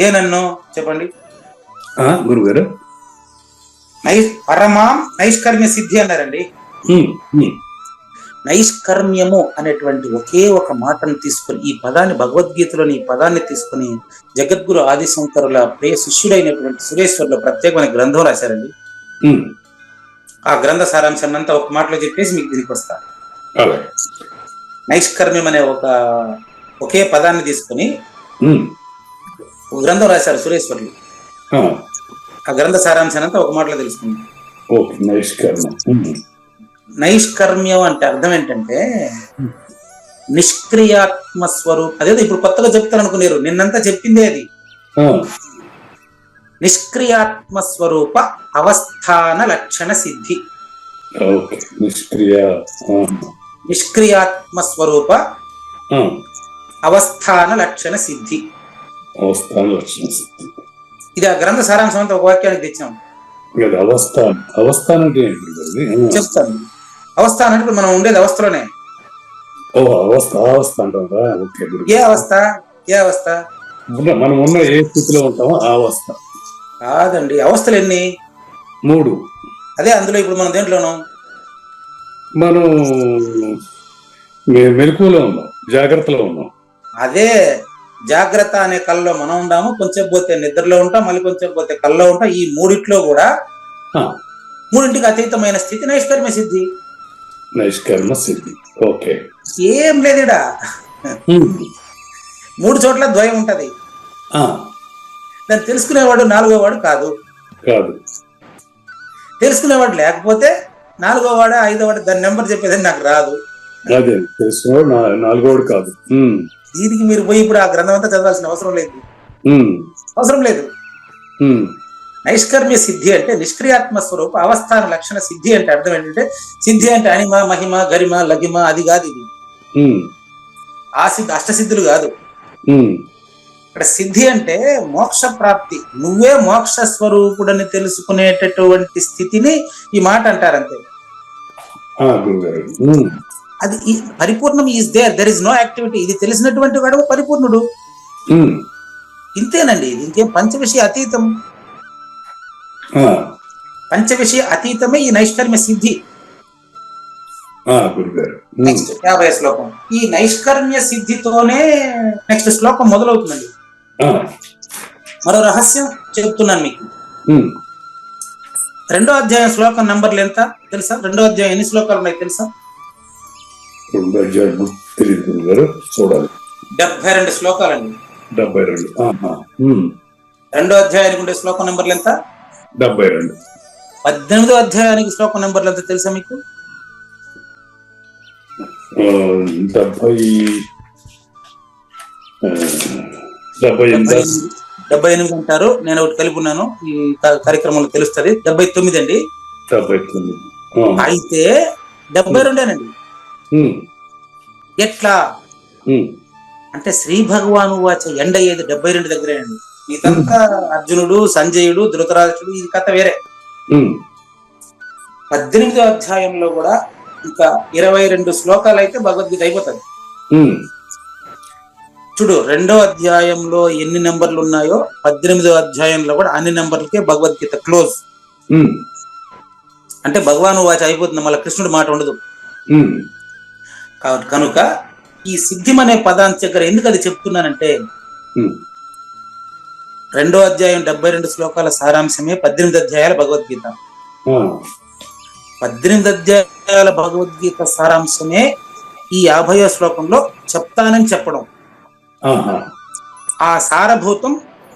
ఏ నన్ను చెప్పండి గురుగారు? పరమాం నైష్కర్మ్య సిద్ధి అన్నారండి. నైష్కర్మ్యము అనేటువంటి ఒకే ఒక మాటను తీసుకొని ఈ పదాన్ని భగవద్గీతలోని ఈ పదాన్ని తీసుకుని జగద్గురు ఆదిశంకరుల ప్రియ శిష్యుడైనటువంటి సురేశ్వర్లో ప్రత్యేకమైన గ్రంథం రాశారండి. ఆ గ్రంథ సారాంశాన్ని అంతా ఒక మాటలో చెప్పేసి మీకు దీనికి వస్తా. నైష్కర్మ్యం అనే ఒకే పదాన్ని తీసుకుని గ్రంథం రాశారు సురేశ్వర్లు. ఆ గ్రంథ సారాంశాన్ని అంతా ఒక మాటలో తెలుసుకుందాం. నైష్కర్మ్యం అంటే అర్థం ఏంటంటే నిష్క్రియాత్మ స్వరూపం. అదేదో ఇప్పుడు కొత్తగా చెప్తాను అనుకున్నారు, నిన్నంతా చెప్పిందే అది. నిష్క్రియాత్మ స్వరూప అవస్థాన లక్షణ సిద్ధి. నిష్క్రియాత్మ స్వరూప అవస్థాన లక్షణ సిద్ధి. ఇది ఆ గ్రంథ సారాంశం అంతా ఒక వాక్యానికి తెచ్చాం. చెప్తాను. అవస్థానం అంటే మనం ఉండేది అవస్థలోనే. ఏ అవస్థ? ఏ అవస్థ? మనం ఉన్న ఏ స్థితిలో ఉంటామో ఆ అవస్థ కాదండి. అవస్థలు ఎన్ని? 3. అదే అందులో ఇప్పుడు మనం దేంట్లోనూ మనం మెలకువలో ఉన్నాం, జాగ్రత్తలో ఉన్నాం. అదే జాగ్రత్త అనే కళ్ళలో మనం ఉంటాము, కొంచెం పోతే నిద్రలో ఉంటాం, మళ్ళీ కొంచెం పోతే కళ్ళలో ఉంటాం. ఈ మూడిట్లో కూడా మూడింటికి అతీతమైన స్థితి నైష్కర్మ సిద్ధి. నైష్కర్మ సిద్ధి. ఓకే. ఏం లేదుడా, 3 చోట్ల ద్వయం ఉంటది. దాన్ని తెలుసుకునేవాడు 4వ వాడు కాదు. తెలుసుకునేవాడు లేకపోతే 4వ వాడు 5వ వాడు దాని నెంబర్ చెప్పేదని నాకు రాదు. అదే తెలుసుకునేవాడు 4వ వాడు కాదు. దీనికి మీరు పోయి ఇప్పుడు ఆ గ్రంథం అంతా చదవాల్సిన అవసరం లేదు. నైష్కర్మ్య సిద్ధి అంటే నిష్క్రియాత్మ స్వరూప అవస్థాన లక్షణ సిద్ధి అంటే అర్థం ఏంటంటే, సిద్ధి అంటే అనిమ, మహిమ, గరిమ, లఘిమ అది కాదు. ఇది ఆ సిద్ధి అష్టసిద్ధులు కాదు. ఇక్కడ సిద్ధి అంటే మోక్ష ప్రాప్తి, నువ్వే మోక్ష స్వరూపుడని తెలుసుకునేటటువంటి స్థితిని ఈ మాట అంటారంతే. అది పరిపూర్ణం is there is no activity. ఇది తెలిసినటువంటి వాడు పరిపూర్ణుడు. ఇంతేనండి, ఇంకేం పంచవిషయ అతీతం. పంచవిషయ అతీతమే ఈ నైష్కర్మ్య సిద్ధి. 50వ శ్లోకం. ఈ నైష్కర్మ్య సిద్ధితోనే నెక్స్ట్ శ్లోకం మొదలవుతుందండి. మరో రహస్యం చెప్తున్నాను మీకు. 2వ అధ్యాయం శ్లోకం నంబర్లు ఎంత తెలుసా? 2వ అధ్యాయం ఎన్ని శ్లోకాలు ఉన్నాయి తెలుసా? 72 శ్లోకాలండి. 2వ అధ్యాయానికి ఉండే శ్లోకం నెంబర్లు ఎంత? 72. 18వ అధ్యాయానికి శ్లోకం నెంబర్లు ఎంత తెలుసా మీకు? 78 అంటారు. నేను ఒకటి కలిపి ఉన్నాను, ఈ కార్యక్రమంలో తెలుస్తుంది. 79 అండి. అయితే 72 ఎట్లా అంటే శ్రీ భగవాను వాచ ఎండ అయ్యేది 72 దగ్గరేనండి. ఇదంతా అర్జునుడు, సంజయుడు, ధృతరాష్ట్రుడు, ఇది కథ వేరే. 18వ అధ్యాయంలో కూడా ఇంకా 22 శ్లోకాలు అయితే భగవద్గీత అయిపోతుంది. చూడు, 2వ అధ్యాయంలో ఎన్ని నెంబర్లు ఉన్నాయో 18వ అధ్యాయంలో కూడా అన్ని నెంబర్లకే భగవద్గీత క్లోజ్. అంటే భగవాను వాచ అయిపోతుంది, మళ్ళీ కృష్ణుడు మాట ఉండదు. కనుక ఈ సిద్ధిం అనే పదాంత దగ్గర ఎందుకు అది చెప్తున్నానంటే, 2వ అధ్యాయం 72 శ్లోకాల సారాంశమే 18 అధ్యాయాల భగవద్గీత. 18 అధ్యాయాల భగవద్గీత సారాంశమే ఈ 50వ శ్లోకంలో చెప్తానని చెప్పడం. ఆ సారభూతం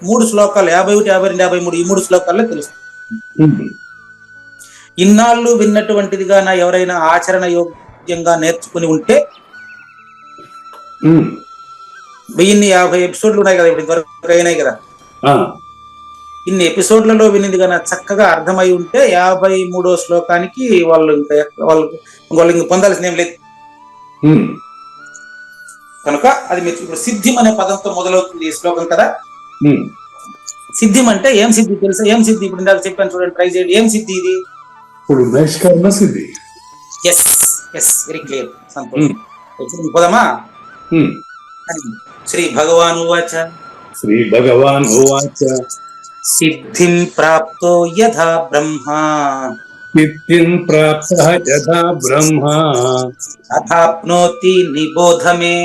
3 శ్లోకాలు 51, 52, 53 ఈ 3 శ్లోకాల్లో తెలుస్తుంది. ఇన్నాళ్ళు విన్నటువంటిదిగా నా ఎవరైనా ఆచరణ యోగ్యంగా నేర్చుకుని ఉంటే 1050 ఎపిసోడ్లు ఉన్నాయి కదా, ఇప్పుడు ఇంతవరకు అయినాయి కదా. ఇన్ని ఎపిసోడ్లలో వినింది కన్నా చక్కగా అర్థమై ఉంటే 53వ శ్లోకానికి వాళ్ళు ఇంక పొందాల్సిన ఏం లేదు. కనుక అది మీరు ఇప్పుడు సిద్ధిం అనే పదంతో మొదలవుతుంది ఈ శ్లోకం కదా. సిద్ధిం అంటే ఏం సిద్ధి తెలుసా? ఏం సిద్ధి? ఇప్పుడు ఇందాక చెప్పాను చూడండి, ట్రై చేయండి. ఏం సిద్ధి ఇది? ఇప్పుడు నైష్కర్మ సిద్ధి. Very clear. సంతోషం. పోదామా? శ్రీ భగవాన్ ఉవాచ. శ్రీ భగవాన్ ఉవాచ. సిద్ధిం ప్రాప్తో యథా బ్రహ్మ. సిద్ధిం ప్రాప్తః యథా బ్రహ్మ తథాప్నోతి నిబోధమే.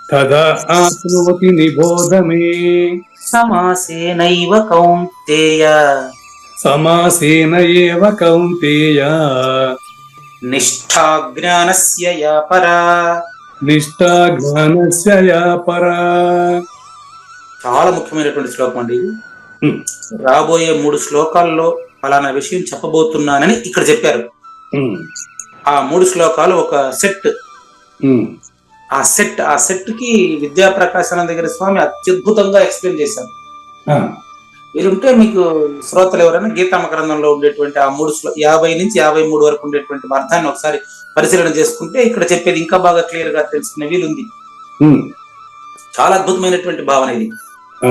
తదా ఆప్నోతి నిబోధ మే. సమాసేనైవ కౌంతేయ సమాసేన ఏవ కౌంతేయ నిష్ఠా జ్ఞానస్య యా పరా. నిష్ఠా జ్ఞానస్య యా పరా. చాలా ముఖ్యమైనటువంటి శ్లోకం అండి ఇది. ఉమ్, రాబోయే 3 శ్లోకాల్లో ఫలానా విషయం చెప్పబోతున్నానని ఇక్కడ చెప్పారు. ఉమ్, ఆ 3 శ్లోకాలు ఒక సెట్. ఉమ్, ఆ సెట్ కి విద్యా ప్రకాశానంద స్వామి అత్యద్భుతంగా ఎక్స్ప్లెయిన్ చేశారు. ఆ, వీరుంటే మీకు శ్రోతలు ఎవరైనా గీతామ గ్రంథంలో ఉండేటువంటి ఆ 50 నుంచి 53 వరకు ఉండేటువంటి అర్థాన్ని ఒకసారి పరిశీలన చేసుకుంటే ఇక్కడ చెప్పేది ఇంకా బాగా క్లియర్ గా తెలుసుకునే వీలుంది. ఉమ్, చాలా అద్భుతమైనటువంటి భావన ఇది. ఆ,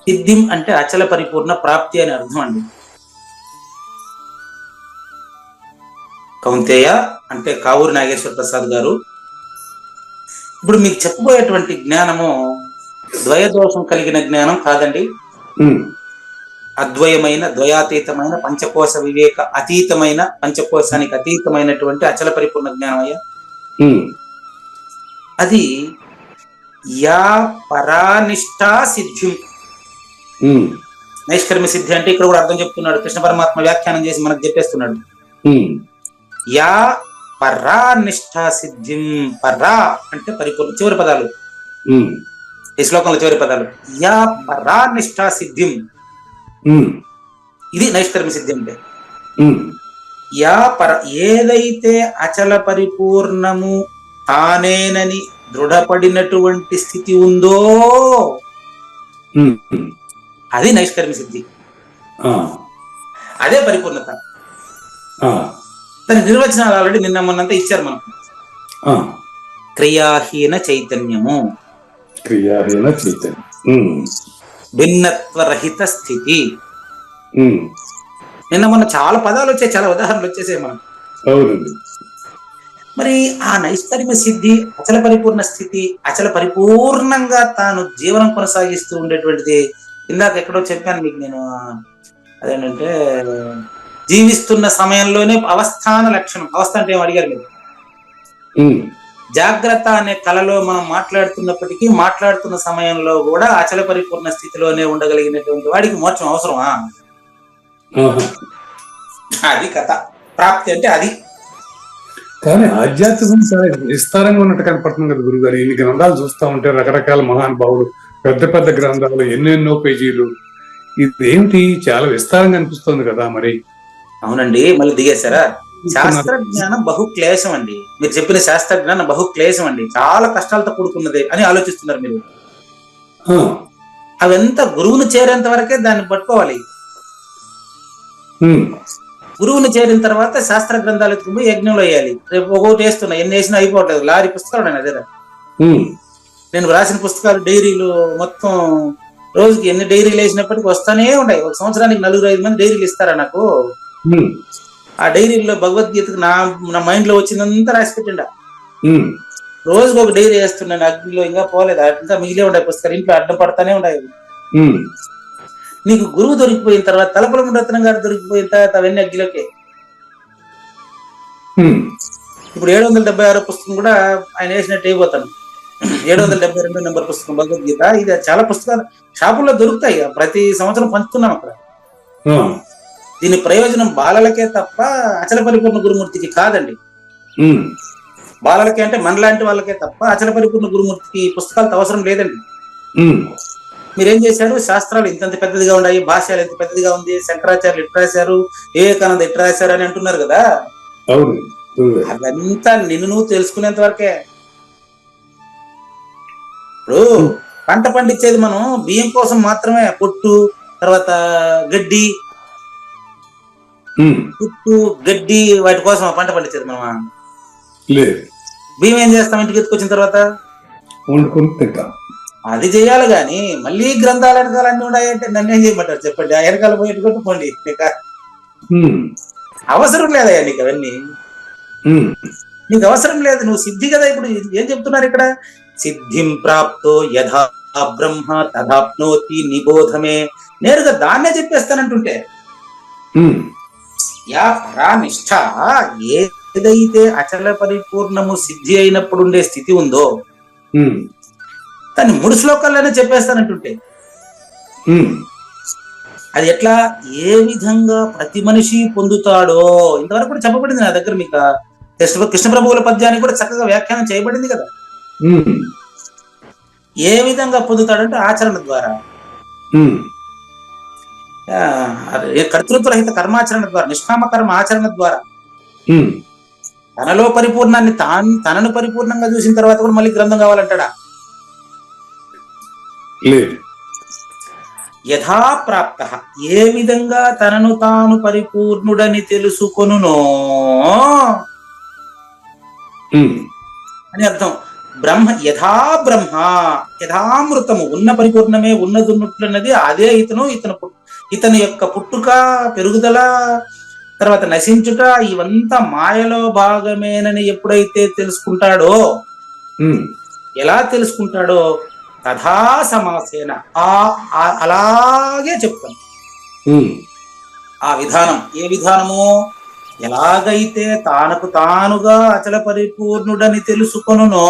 సిద్ధిం అంటే అచల పరిపూర్ణ ప్రాప్తి అని అర్థం అండి. కౌంతేయ అంటే కావూరి నాగేశ్వర ప్రసాద్ గారు. ఇప్పుడు మీకు చెప్పబోయేటువంటి జ్ఞానము ద్వయదోషం కలిగిన జ్ఞానం కాదండి. ఉమ్, అద్వయమైన, ద్వయాతీతమైన, పంచకోశ వివేక అతీతమైన, పంచకోశానికి అతీతమైనటువంటి అచల పరిపూర్ణ జ్ఞానం అయ్యా. ఉమ్, అది యా పరానిష్టా సిద్ధిం. ఉమ్, నైష్కర్మ్య సిద్ధి అంటే ఇక్కడ కూడా అర్థం చెప్తున్నాడు కృష్ణ పరమాత్మ, వ్యాఖ్యానం చేసి మనకు చెప్పేస్తున్నాడు. ఉమ్, యా పరానిష్టా సిద్ధిం. పరా అంటే పరిపూర్ణ, చివరి పదాలు ఉమ్, ఈ శ్లోకంలో చివరి పదాలు. యా పరానిష్టా సిద్ధిం, ఉమ్, ఇది నైష్కర్మ్య సిద్ధి అంటే. ఉమ్, యా పర, ఏదైతే అచల పరిపూర్ణము తానేనని దృఢపడినటువంటి స్థితి ఉందో ఉమ్, అది నైష్కర్మ్య సిద్ధి, ఆ, అదే పరిపూర్ణత. ఆ, దాని నిర్వచనాలు ఆల్రెడీ నిన్న మొన్నంతా ఇచ్చారు మనకు. ఆ, క్రియాహీన చైతన్యము, క్రియాహీన చైతన్యం. ఉమ్, భిన్నత్వరహిత స్థితి. ఉమ్, నిన్న మొన్న చాలా పదాలు వచ్చాయి, చాలా ఉదాహరణలు వచ్చేసాయి మనం. అవునండి. మరి ఆ నైష్కర్మ్య సిద్ధి, అచల పరిపూర్ణ స్థితి, అచల పరిపూర్ణంగా తాను జీవనం కొనసాగిస్తూ ఉండేటువంటిది. ఇందాక ఎక్కడో చెప్పాను మీకు నేను, అదేంటంటే జీవిస్తున్న సమయంలోనే అవస్థాన లక్షణం. అవస్థ అంటే ఏం అడిగారు మీరు? ఉమ్, జాగ్రత్త అనే కళలో మనం మాట్లాడుతున్నప్పటికీ మాట్లాడుతున్న సమయంలో కూడా అచల పరిపూర్ణ స్థితిలోనే ఉండగలిగినటువంటి వాడికి మోక్షం అవసరమా? ఆహా. అది కథ. ప్రాప్తి అంటే అది. కానీ ఆధ్యాత్మికం చాలా విస్తారంగా ఉన్నట్టు కనపడుతుంది కదా గురుగారు. ఇన్ని గ్రంథాలు చూస్తా ఉంటే, రకరకాల మహానుభావులు, పెద్ద పెద్ద గ్రంథాలు, ఎన్నెన్నో పేజీలు, ఇదేమిటి చాలా విస్తారంగా అనిపిస్తుంది కదా మరి. అవునండి, మళ్ళీ దిగేశారా? శాస్త్ర జ్ఞానం బహుక్లేశం అండి. మీరు చెప్పిన శాస్త్ర జ్ఞానం బహుక్లేశం అండి, చాలా కష్టాలతో కూడుకున్నది అని ఆలోచిస్తున్నారు మీరు. ఆ, అవంతా గురువును చేరేంత వరకే దాన్ని పట్టుకోవాలి. ఉమ్, గురువుని చేరిన తర్వాత శాస్త్ర గ్రంథాలు ఎత్తుకుపోయి యజ్ఞంలో వేయాలి. రేపు ఒకటి వేస్తున్నా, ఎన్ని వేసినా అయిపోవట్లేదు. లారీ పుస్తకాలు నేను అదే ఉమ్, నేను రాసిన పుస్తకాలు, డైరీలు మొత్తం రోజుకి ఎన్ని డైరీలు వేసినప్పటికీ వస్తానే ఉంటాయి. ఒక సంవత్సరానికి 4-5 మంది డైరీలు ఇస్తారా నాకు. ఉమ్, ఆ డైరీల్లో భగవద్గీతకు నా మైండ్ లో వచ్చిందంతా రాసి పెట్టిండా. ఉమ్, రోజుకి ఒక డైరీ వేస్తున్నాను, అగ్నిలో ఇంకా పోలేదు, ఇంకా మిగిలే ఉంటాయి పుస్తకాలు, ఇంట్లో అడ్డం పడతానే ఉంటాయి. ఉమ్, నీకు గురువు దొరికిపోయిన తర్వాత, తలపలము రత్నం గారు దొరికిపోయిన తర్వాత అవన్నీ అగ్గిలోకే. ఉమ్, ఇప్పుడు 776 పుస్తకం కూడా ఆయన వేసినట్టు అయిపోతాను. 772 నెంబర్ పుస్తకం భగవద్గీత. ఇది చాలా పుస్తకాలు షాపుల్లో దొరుకుతాయి, ప్రతి సంవత్సరం పంచుతున్నాం అక్కడ. ఆ, దీని ప్రయోజనం బాలలకే తప్ప అచల పరిపూర్ణ గురుమూర్తికి కాదండి. ఉమ్, బాలలకే అంటే మనలాంటి వాళ్ళకే తప్ప అచల పరిపూర్ణ గురుమూర్తికి పుస్తకాలతో అవసరం లేదండి. ఉమ్, మీరేం చేశారు? శాస్త్రాలు ఇంతంత పెద్దదిగా ఉన్నాయి, భాష్యాలు ఎంత పెద్దదిగా ఉంది, శంకరాచార్యులు ఇట్లా రాశారు, వివేకానంద ఇట్లా రాశారు అని అంటున్నారు కదా. అవును గురుగారు. అదంతా నిన్ను నువ్వు తెలుసుకునేంత వరకే. ఇప్పుడు పంట పండించేది మనం బియ్యం కోసం మాత్రమే. పొట్టు, తర్వాత గడ్డి, ఉమ్, పుట్టు, గడ్డి, వాటి కోసం పంట పండించేది మనం. లేదు, బియ్యం ఏం చేస్తాం? ఇంటికి ఎత్తుకొచ్చిన తర్వాత వండుకొని తింటాం. అది చేయాలి గాని మళ్ళీ గ్రంథాలు వెనకాల అన్ని ఉన్నాయంటే నన్ను ఏం చేయమంటారు చెప్పండి? ఆ వెనకాల పోయి ఎట్టుకుంటూ పోండి. ఉమ్, అవసరం లేదయ్యా నీకు అవన్నీ. ఉమ్, నీకు అవసరం లేదు, నువ్వు సిద్ధి కదా. ఇప్పుడు ఏం చెప్తున్నారు ఇక్కడ? సిద్ధిం ప్రాప్తో యథా బ్రహ్మ తదాప్నోతి నిబోధమే. నేరుగా దాన్నే చెప్పేస్తానంటుంటే ఉమ్, యా పరానిష్ట, ఏదైతే అచల పరిపూర్ణము సిద్ధి అయినప్పుడు ఉండే స్థితి ఉందో దాన్ని 3 శ్లోకాల్లోనే చెప్పేస్తానంటుంటే అది ఎట్లా, ఏ విధంగా ప్రతి మనిషి పొందుతాడో ఇంతవరకు కూడా చెప్పబడింది నా దగ్గర. మీకు కృష్ణ ప్రభువుల పద్యానికి కూడా చక్కగా వ్యాఖ్యానం చేయబడింది కదా. ఏ విధంగా పొందుతాడంటే ఆచరణ ద్వారా, కర్తృత్వ రహిత కర్మాచరణ ద్వారా, నిష్కామ కర్మ ఆచరణ ద్వారా తనలో పరిపూర్ణాన్ని తనను పరిపూర్ణంగా చూసిన తర్వాత కూడా మళ్ళీ గ్రంథం కావాలంటాడా? యథాప్రాప్త, ఏ విధంగా తనను తాను పరిపూర్ణుడని తెలుసుకొనునో అని అర్థం. బ్రహ్మ యథా బ్రహ్మ యథామృతము, ఉన్న పరిపూర్ణమే ఉన్నదున్నట్లున్నది అదే ఇతని యొక్క పుట్టుక, పెరుగుదల, తర్వాత నశించుట ఇవంతా మాయలో భాగమేనని ఎప్పుడైతే తెలుసుకుంటాడో, ఎలా తెలుసుకుంటాడో తథా సమాసేన, అలాగే చెప్తాను. ఆ విధానం ఏ విధానమో, ఎలాగైతే తానకు తానుగా అచల పరిపూర్ణుడని తెలుసుకొనునో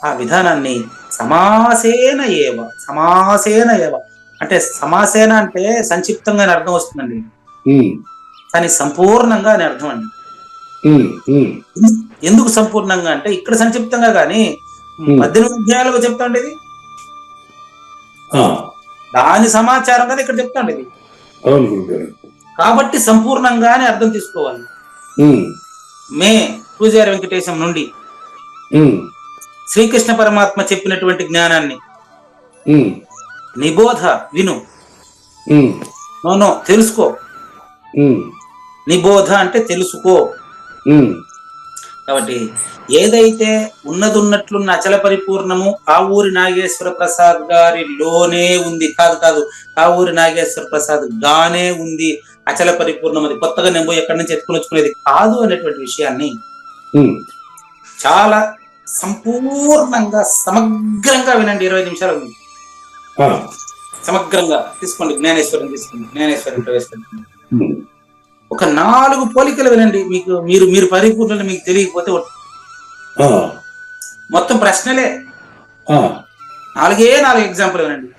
ఆ విధానాన్ని సమాసేన ఏవ, సమాసేన ఏవ అంటే సమాసేన అంటే సంక్షిప్తంగా అని అర్థం వస్తుందండి, కానీ సంపూర్ణంగా అని అర్థం అండి. ఎందుకు సంపూర్ణంగా అంటే ఇక్కడ సంక్షిప్తంగా కానీ 18 అధ్యాయాలుగా చెప్తా ఉండేది, దాని సమాచారం కదా ఇక్కడ చెప్తా ఉండేది. కాబట్టి సంపూర్ణంగా అని అర్థం తీసుకోవాలి. మే పూజారి వెంకటేశం నుండి శ్రీకృష్ణ పరమాత్మ చెప్పినటువంటి జ్ఞానాన్ని నిబోధ, విను, నో తెలుసుకో. నిబోధ అంటే తెలుసుకో. కాబట్టి ఏదైతే ఉన్నదున్నట్లున్న అచల పరిపూర్ణము కావూరి నాగేశ్వర ప్రసాద్ గారిలోనే ఉంది, కాదు కావూరి నాగేశ్వర ప్రసాద్ గానే ఉంది అచల పరిపూర్ణం, అది కొత్తగా నేను పోయి ఎక్కడి నుంచి ఎత్తుకుని కాదు అనేటువంటి విషయాన్ని చాలా సంపూర్ణంగా సమగ్రంగా వినండి. 20 నిమిషాలు ఉంది, సమగ్రంగా తీసుకోండి. జ్ఞానేశ్వరం తీసుకోండి, జ్ఞానేశ్వరం ప్రవేశపెట్టండి. ఒక 4 పోలికలు వినండి. మీరు పరిపూర్ణ మీకు తెలియకపోతే మొత్తం ప్రశ్నలే 4 ఎగ్జాంపుల్ వినండి.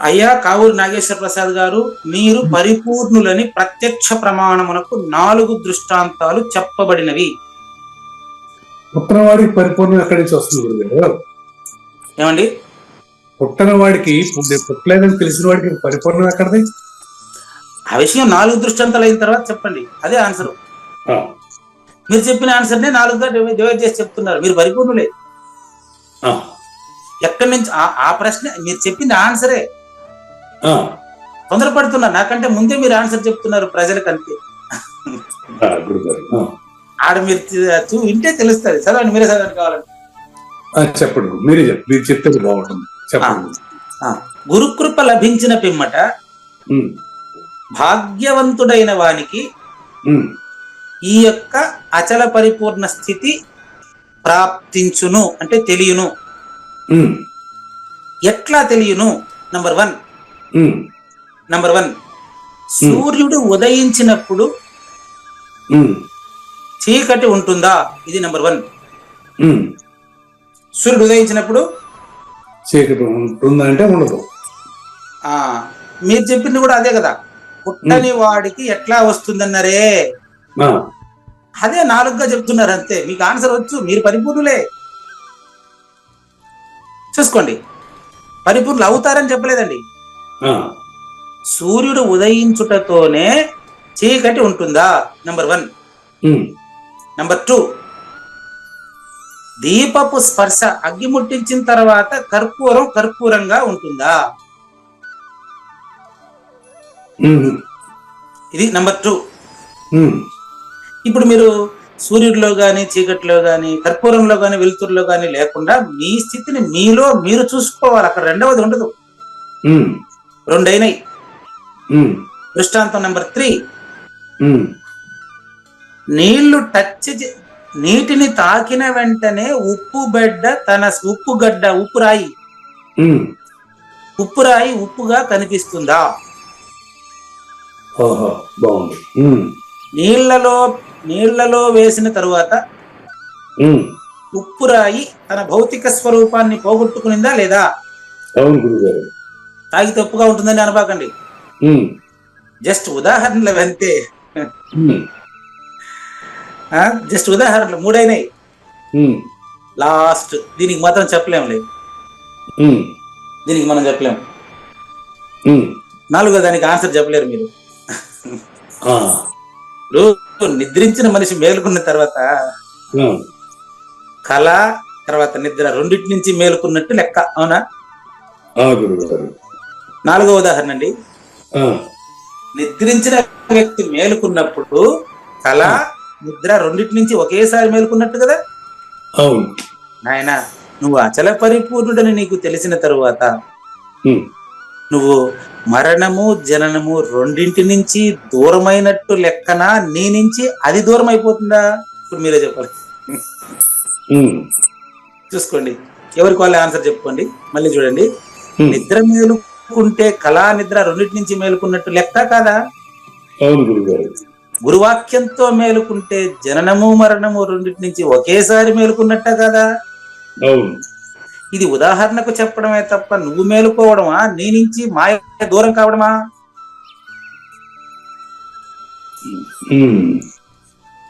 అయ్యా కావూరి నాగేశ్వర ప్రసాద్ గారు, మీరు పరిపూర్ణులని ప్రత్యక్ష ప్రమాణమునకు 4 దృష్టాంతాలు చెప్పబడినవి. పుట్టిన వాడికి పరిపూర్ణం ఎక్కడి నుంచి వస్తుంది? ఏమండి, పుట్టిన వాడికి పుట్టలేదని తెలిసిన వాడికి పరిపూర్ణం ఎక్కడిది? ఆ విషయం 4 దృష్టాంతాలు అయిన తర్వాత చెప్పండి, అదే ఆన్సర్. మీరు చెప్పిన ఆన్సర్ నే 4గా డివైడ్ చేసి చెప్తున్నారు. మీరు పరిపూర్ణులే. ఎక్కడి నుంచి ఆ ప్రశ్న మీరు చెప్పింది ఆన్సరే. తొందరపడుతున్నారు, నాకంటే ముందే మీరు ఆన్సర్ చెప్తున్నారు ప్రజలకు, అంతే. ఆడ మీరు వింటే తెలుస్తుంది. చదవండి, మీరే చదవండి కావాలంటే. చెప్పండి, మీరు చెప్తే బాగుంటుంది. చెప్పండి. గురుకృప లభించిన పిమ్మట భాగ్యవంతుడైన వానికి ఈ యొక్క అచల పరిపూర్ణ స్థితి ప్రాప్తించును అంటే తెలియను. ఎట్లా తెలియను? నంబర్ 1 సూర్యుడు ఉదయించినప్పుడు చీకటి ఉంటుందా? ఇది నంబర్ 1. సూర్యుడు ఉదయించినప్పుడు చీకటి ఉంటుందా అంటే ఉండదు. మీరు చెప్పింది కూడా అదే కదా. పుట్టని వాడికి ఎట్లా వస్తుందన్నారే, అదే 4గా చెప్తున్నారు, అంతే. మీకు ఆన్సర్ వచ్చు, మీరు పరిపూర్ణులే. చూసుకోండి, పరిపూర్ణులు అవుతారని చెప్పలేదండి. సూర్యుడు ఉదయించుటతోనే చీకటి ఉంటుందా? నంబర్ 1. నంబర్ 2, దీపపు స్పర్శ అగ్గి ముట్టించిన తర్వాత కర్పూరంగా ఉంటుందా? ఇది నంబర్ 2. ఇప్పుడు మీరు సూర్యుడిలో గాని, చీకటిలో గాని, కర్పూరంలో గాని, వెలుతురులో గాని లేకుండా మీ స్థితిని మీలో మీరు చూసుకోవాలి. అక్కడ రెండవది ఉండదు. 2 అయినాయి. దృష్టాంతం నంబర్ 3, నీటిని తాకిన వెంటనే ఉప్పురాయి ఉప్పుగా కనిపిస్తుందా? ఆహా, బాగుంది. నీళ్లలో వేసిన తరువాత ఉప్పు రాయి తన భౌతిక స్వరూపాన్ని పోగొట్టుకునిందా లేదా? అవును గురుగారు. తాగి తప్పుగా ఉంటుందని అనబాకండి. జస్ట్ ఉదాహరణలు అంతే. జస్ట్ ఉదాహరణలు 3 అయినాయి. లాస్ట్ దీనికి మాత్రం చెప్పలేం లేదు. దీనికి మనం చెప్పలేము. 4వ దానికి ఆన్సర్ చెప్పలేరు మీరు. నిద్రించిన మనిషి మేలుకున్న తర్వాత కళ తర్వాత నిద్ర రెండింటి నుంచి మేలుకున్నట్టు లెక్క. అవునా? 4వ ఉదాహరణ అండి. నిద్రించిన వ్యక్తి మేలుకున్నప్పుడు కళ నిద్ర రెండింటి నుంచి ఒకేసారి మేలుకున్నట్టు కదా. అవును నాయన, నువ్వు అచల పరిపూర్ణుడని నీకు తెలిసిన తరువాత నువ్వు మరణము జననము రెండింటి నుంచి దూరమైనట్టు లెక్కన నీ నుంచి అది దూరం అయిపోతుందా? ఇప్పుడు మీరే చెప్పాలి. చూసుకోండి, ఎవరికి వాళ్ళే ఆన్సర్ చెప్పుకోండి. మళ్ళీ చూడండి, నిద్ర మేలుకుంటే కళా నిద్ర రెండింటి నుంచి మేలుకున్నట్టు లెక్క కాదా? అవును గురుగారు. గురువాక్యంతో మేలుకుంటే జననము మరణము రెండింటి నుంచి ఒకేసారి మేలుకున్నట్ట కదా. అవును. ఇది ఉదాహరణకు చెప్పడమే తప్ప నువ్వు మేలుకోవడమా, నీ నుంచి మాయ దూరం కావడమా?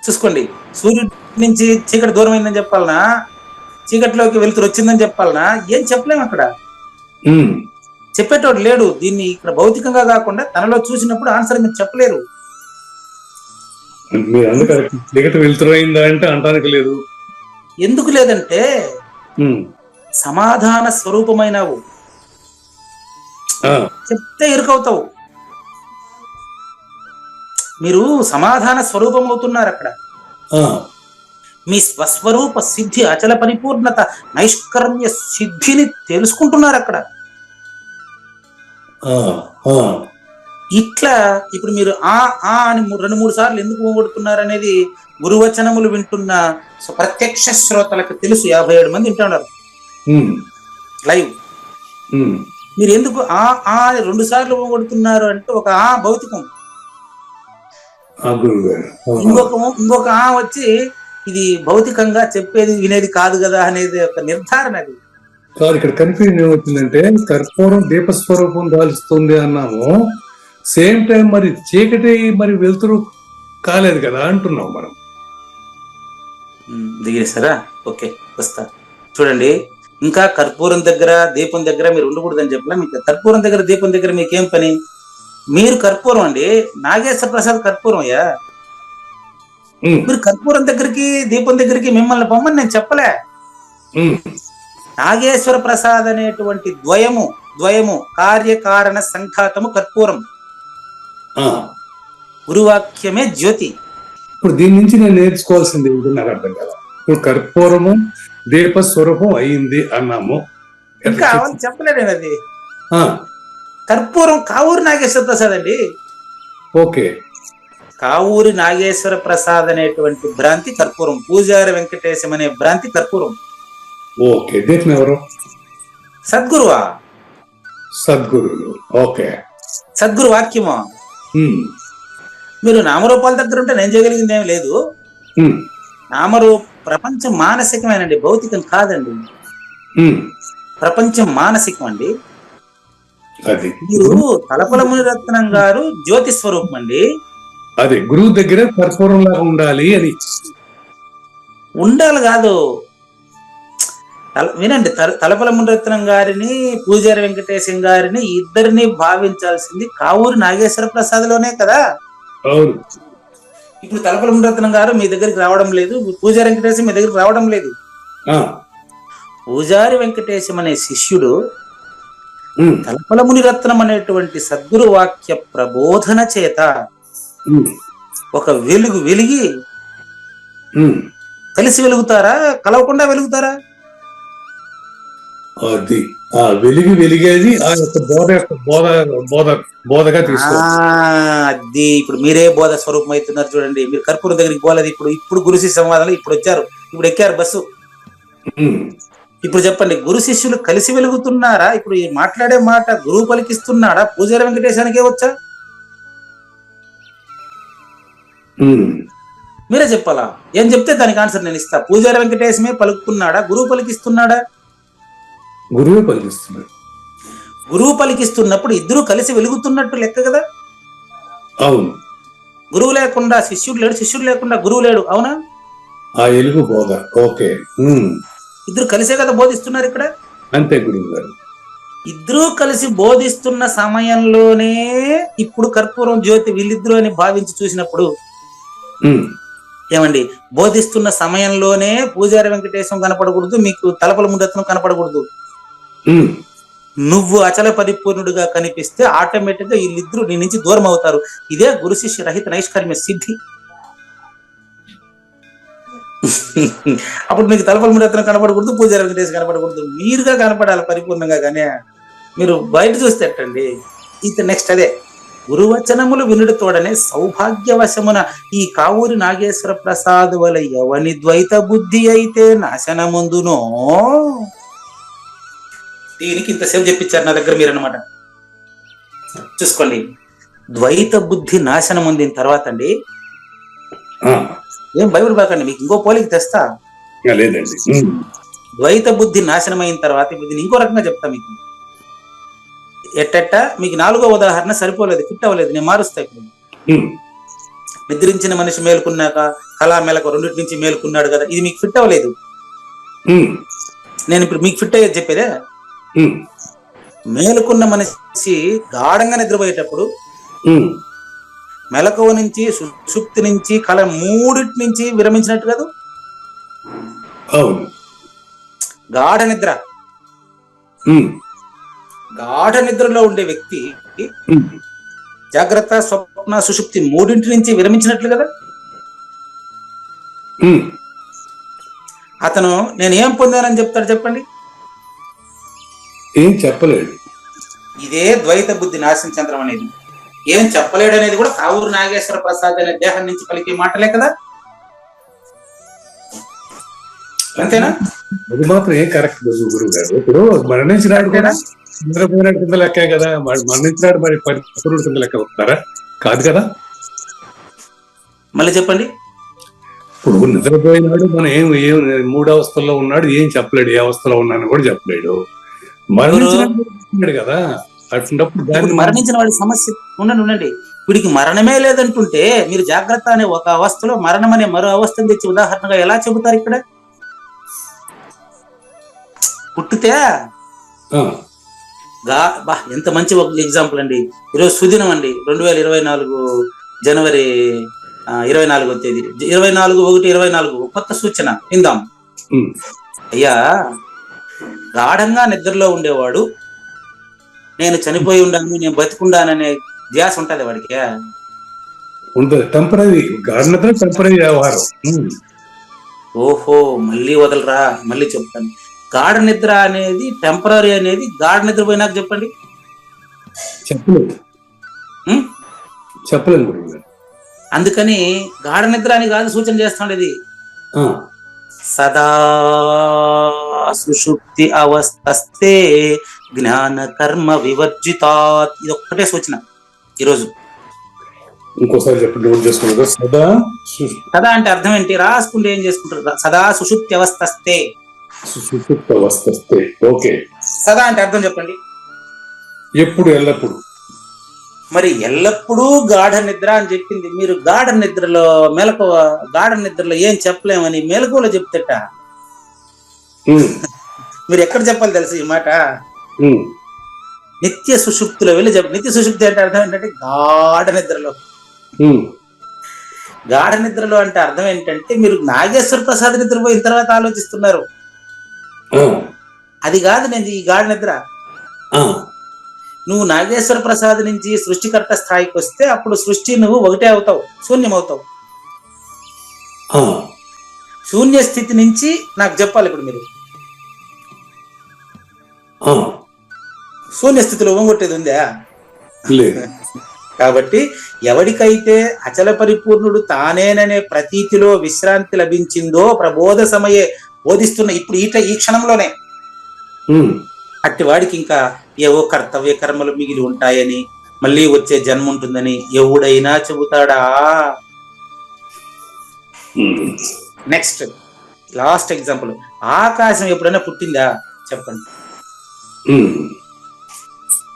చూసుకోండి, సూర్యుడి నుంచి చీకటి దూరం అయిందని చెప్పాలనా, చీకటిలోకి వెలుతురు వచ్చిందని చెప్పాలనా? ఏం చెప్పలేము అక్కడ. చెప్పేటోడు లేడు. దీన్ని ఇక్కడ భౌతికంగా కాకుండా తనలో చూసినప్పుడు ఆన్సర్ మీరు చెప్పలేరు. చీకటి వెలుతురు అయిందా అంటే అంటానికి లేదు. ఎందుకు లేదంటే సమాధాన స్వరూపమైనవు. చెప్తే ఇరుకవుతావు. మీరు సమాధాన స్వరూపం అవుతున్నారు అక్కడ. మీ స్వస్వరూప సిద్ధి, అచల పరిపూర్ణత, నైష్కర్మ్య సిద్ధిని తెలుసుకుంటున్నారు అక్కడ. ఇట్లా ఇప్పుడు మీరు ఆ అని 2-3 సార్లు ఎందుకు పోగొడుతున్నారు అనేది గురువచనములు వింటున్న ప్రత్యక్ష శ్రోతలకు తెలుసు. 57 మంది వింటున్నారు లైవ్. మీరు ఎందుకు ఆ అని 2 సార్లు పోగొడుతున్నారు అంటే, ఒక భౌతికం, ఇంకొక వచ్చి ఇది భౌతికంగా చెప్పేది వినేది కాదు కదా అనేది ఒక నిర్ధారణ. అది కాదు. ఇక్కడ కన్ఫ్యూజన్ ఏమవుతుందంటే, కర్పూరం దీపస్వరూపం దాల్చుతుంది అన్నాము, సేమ్ టైం మరి చీకటి మరి వెలుతురు కాలేదు కదా అంటున్నాం మనం. దిగేస్తారా? ఓకే, వస్తా. చూడండి, ఇంకా కర్పూరం దగ్గర దీపం దగ్గర మీరు ఉండకూడదని చెప్పలే. మీకు కర్పూరం దగ్గర దీపం దగ్గర మీకేం పని? మీరు కర్పూరం అండి, నాగేశ్వర ప్రసాద్ కర్పూరం అయ్యా. మీరు కర్పూరం దగ్గరికి దీపం దగ్గరికి మిమ్మల్ని పొమ్మని నేను చెప్పలే. నాగేశ్వర ప్రసాద్ అనేటువంటి ద్వయము కార్యకారణ సంఘాతము కర్పూరం. గురువాక్యమే జ్యోతి. ఇప్పుడు దీని నుంచి నేను నేర్చుకోవాల్సింది నాకు అర్థం కదా. ఇప్పుడు కర్పూరము దీప స్వరూపం అయింది అన్నాము, ఇంకా చెప్పలేదు. అది కర్పూరం కావూరి నాగేశ్వర ప్రసాద్ అండి. ఓకే, కావూరి నాగేశ్వర ప్రసాద్ అనేటువంటి భ్రాంతి కర్పూరం. పూజారి వెంకటేశం అనే భ్రాంతి కర్పూరం. ఓకే, దీపం ఎవరు? సద్గురువా? సద్గురువు. ఓకే, సద్గురు వాక్యమా? మీరు నామరూపాల దగ్గర ఉంటే నేను చేయగలిగింది ఏమి లేదు. ప్రపంచం మానసికమేనండి, భౌతికం కాదండి. ప్రపంచం మానసికం అండి. మీరు తలపల మునిరత్నం గారు జ్యోతి స్వరూపం అండి. అదే గురువు దగ్గర కర్పూరం లాగా ఉండాలి అని. ఉండాలి కాదు, వినండి, తలపల మునిరత్నం గారిని పూజారి వెంకటేశం గారిని ఇద్దరిని భావించాల్సింది కావూరి నాగేశ్వర ప్రసాద్ లోనే కదా. అవును. ఇప్పుడు తలపల మునిరత్నం గారు మీ దగ్గరికి రావడం లేదు, పూజారి వెంకటేశం మీ దగ్గరికి రావడం లేదు. పూజారి వెంకటేశం అనే శిష్యుడు తలపల మునిరత్నం అనేటువంటి సద్గురు వాక్య ప్రబోధన చేత ఒక వెలుగు వెలిగి కలిసి వెలుగుతారా, కలవకుండా వెలుగుతారా? అది వెలిగేది ఆ యొక్క బోధగా తీసుకో. అది ఇప్పుడు మీరే బోధ స్వరూపం అవుతున్నారు. చూడండి, మీరు కర్పూరం దగ్గరికి పోలేదు. ఇప్పుడు గురు శిష్య సంవాదాలు ఇప్పుడు వచ్చారు, ఇప్పుడు ఎక్కారు బస్సు. ఇప్పుడు చెప్పండి, గురు శిష్యులు కలిసి వెలుగుతున్నారా? ఇప్పుడు ఈ మాట్లాడే మాట గురువు పలికిస్తున్నాడా? పూజారి వెంకటేశానికే వచ్చా? మీరే చెప్పాలా? ఏం చెప్తే దానికి ఆన్సర్ నేను ఇస్తా. పూజారి వెంకటేశమే పలుకుతున్నాడా, గురువు పలికిస్తున్నాడా? గురువే పలికిస్తున్నాడు. గురువు పలికిస్తున్నప్పుడు ఇద్దరు కలిసి వెలుగుతున్నట్టు లెక్క కదా. అవును. గురువు లేకుండా శిష్యుడు లేడు, శిష్యుడు లేకుండా గురువు లేడు. అవునా? ఆ ఎలుగు బోధ. ఓకే. ఇద్దరు కలిసే కదా బోధిస్తున్నారు ఇక్కడ. అంతే గురువు గారు. ఇద్దరూ కలిసి బోధిస్తున్న సమయంలోనే ఇప్పుడు కర్పూరం జ్యోతి వీళ్ళిద్దరూ అని భావించి చూసినప్పుడు ఏమండి, బోధిస్తున్న సమయంలోనే పూజారి వెంకటేశం కనపడకూడదు, మీకు తలపల ముందత్నం కనపడకూడదు. నువ్వు అచల పరిపూర్ణుడిగా కనిపిస్తే ఆటోమేటిక్ గా వీళ్ళిద్దరూ నీ నుంచి దూరం అవుతారు. ఇదే గురు శిష్య రహిత నైష్కర్మ్య సిద్ధి. అప్పుడు మీకు తలపల ముందత్నం కనపడకూడదు, పూజారి వెంకటేశం కనపడకూడదు, మీరుగా కనపడాలి పరిపూర్ణంగా. కానీ మీరు బయట చూస్తే ఎట్టండి. నెక్స్ట్ అదే గురువచనములు వినుడు తోడనే సౌభాగ్యవశమున ఈ కావూరి నాగేశ్వర ప్రసాద్ వల ఎవని ద్వైత బుద్ధి అయితే నాశనముందునో. దీనికి ఇంతసేపు చెప్పించారు నా దగ్గర మీరన్నమాట. చూసుకోండి, ద్వైత బుద్ధి నాశనం పొందిన తర్వాత అండి, ఏం బైబిల్ బాకండి, మీకు ఇంకో పోలికి తెస్తా. లేదండి. ద్వైత బుద్ధి నాశనమైన తర్వాత ఇప్పుడు ఇంకో రకంగా చెప్తా మీకు. ఎట్టెట్ట మీకు 4వ ఉదాహరణ సరిపోలేదు, ఫిట్ అవ్వలేదు, నేను మారుస్తా. ఇప్పుడు నిద్రించిన మనిషి మేలుకున్నాక కళా మేలకు 2 నుంచి మేలుకున్నాడు కదా, ఇది మీకు ఫిట్ అవ్వలేదు. నేను ఇప్పుడు మీకు ఫిట్ అయ్యేది చెప్పేదే. మేలుకున్న మనిషి గాఢంగా నిద్రపోయేటప్పుడు మెలకువ నుంచి, సుషుప్తి నుంచి, కళ 3 నుంచి విరమించినట్టు కదా. గాఢ నిద్ర, గాఢ నిద్రలో ఉండే వ్యక్తి జాగ్రత్త, స్వప్న, సుషుప్తి 3 నుంచి విరమించినట్లు కదా. అతను నేను ఏం పొందానని చెప్తాడు చెప్పండి? ఏం చెప్పలేడు. ఇదే ద్వైత బుద్ధి నాశనం చెందడం అనేది. ఏం చెప్పలేడు అనేది కూడా కావూరు నాగేశ్వర ప్రసాద్ అనే దేహం నుంచి పలికే మాటలే కదా. అంతేనా? అది మాత్రం ఏం కరెక్ట్ గురువు గారు. ఇప్పుడు మరణించినాడు కూడా నిద్రపోయినాడు కింద లెక్కే కదా. మరణించినాడు మరి పరిపూర్ణుడి కింద లెక్క వస్తారా? కాదు కదా. మళ్ళీ చెప్పండి. ఇప్పుడు నిద్రపోయినాడు, మనం ఏం 3 అవస్థల్లో ఉన్నాడు, ఏం చెప్పలేడు. ఏ అవస్థలో ఉన్నాను కూడా చెప్పలేడు. మరణించినాడు కదా. అటువంటిప్పుడు మరణించిన వాడి సమస్య ఉండండి. వీడికి మరణమే లేదంటుంటే మీరు జాగ్రత్త అనే ఒక అవస్థలో మరణం అనే మరో అవస్థను తెచ్చి ఉదాహరణగా ఎలా చెబుతారు? ఇక్కడ పుట్టితే ఎంత మంచి ఒక ఎగ్జాంపుల్ అండి. ఈరోజు సుదినం అండి, 2024 జనవరి 24వ తేదీ, 24/1/24 కొత్త సూచన విందాం. అయ్యా, గాఢంగా నిద్రలో ఉండేవాడు నేను చనిపోయి ఉండాను, నేను బతికుండాననే ధ్యాస ఉంటది వాడికి. ఉంటుంది. టెంపరీ గాఢ నిద్ర, టెంపరీ వ్యవహారం. ఓహో, మళ్ళీ వదలరా, మళ్ళీ చెప్తాను. గాఢ నిద్ర అనేది టెంపరీ అనేది గాఢ నిద్ర పోయినాక చెప్పండి. చెప్పలేదు. అందుకని గాఢ నిద్ర అని కాదు సూచన చేస్తుండేది. సదా సుషుప్తి అవస్థస్తే జ్ఞాన కర్మ వివర్జితాత్. ఇది ఒక్కటే సూచన ఈరోజు. ఇంకోసారి చెప్పండి, నోట్ చేసుకుంటారు. సదా అంటే అర్థం ఏంటి? రాసుకుంటే ఏం చేసుకుంటారు? సదా సుషుప్తి అవస్థస్తే. ఓకే. సదా అంటే అర్థం చెప్పండి. ఎప్పుడు, ఎల్లప్పుడు. మరి ఎల్లప్పుడూ గాఢ నిద్ర అని చెప్పింది. మీరు గాఢ నిద్రలో మెలకువ, గాఢ నిద్రలో ఏం చెప్పలేమని మెలకువలో చెప్తేట మీరు ఎక్కడ చెప్పాలి తెలుసు ఈ మాట? నిత్య సుషుప్తిలో వెళ్ళి చెప్ప. నిత్య సుషుప్తి అంటే అర్థం ఏంటంటే గాఢ నిద్రలో. గాఢ నిద్రలో అంటే అర్థం ఏంటంటే మీరు నాగేశ్వర ప్రసాద్ నిద్రపోయిన తర్వాత ఆలోచిస్తున్నారు. అది కాదు నేను ఈ గాఢ నిద్ర. నువ్వు నాగేశ్వర ప్రసాద్ నుంచి సృష్టికర్త స్థాయికి వస్తే అప్పుడు సృష్టి నువ్వు ఒకటే అవుతావు, శూన్యం అవుతావు. శూన్య స్థితి నుంచి నాకు చెప్పాలి ఇప్పుడు మీరు. శూన్య స్థితిలో వంగొట్టేది ఉందా? కాబట్టి ఎవడికైతే అచల పరిపూర్ణుడు తానేననే ప్రతీతిలో విశ్రాంతి లభించిందో ప్రబోధ సమయే బోధిస్తున్న ఇప్పుడు ఈ క్షణంలోనే అట్టి వాడికి ఇంకా ఏవో కర్తవ్య కర్మలు మిగిలి ఉంటాయని, మళ్ళీ వచ్చే జన్మ ఉంటుందని ఎవడైనా చెబుతాడా? నెక్స్ట్ లాస్ట్ ఎగ్జాంపుల్, ఆకాశం ఎప్పుడైనా పుట్టిందా చెప్పండి.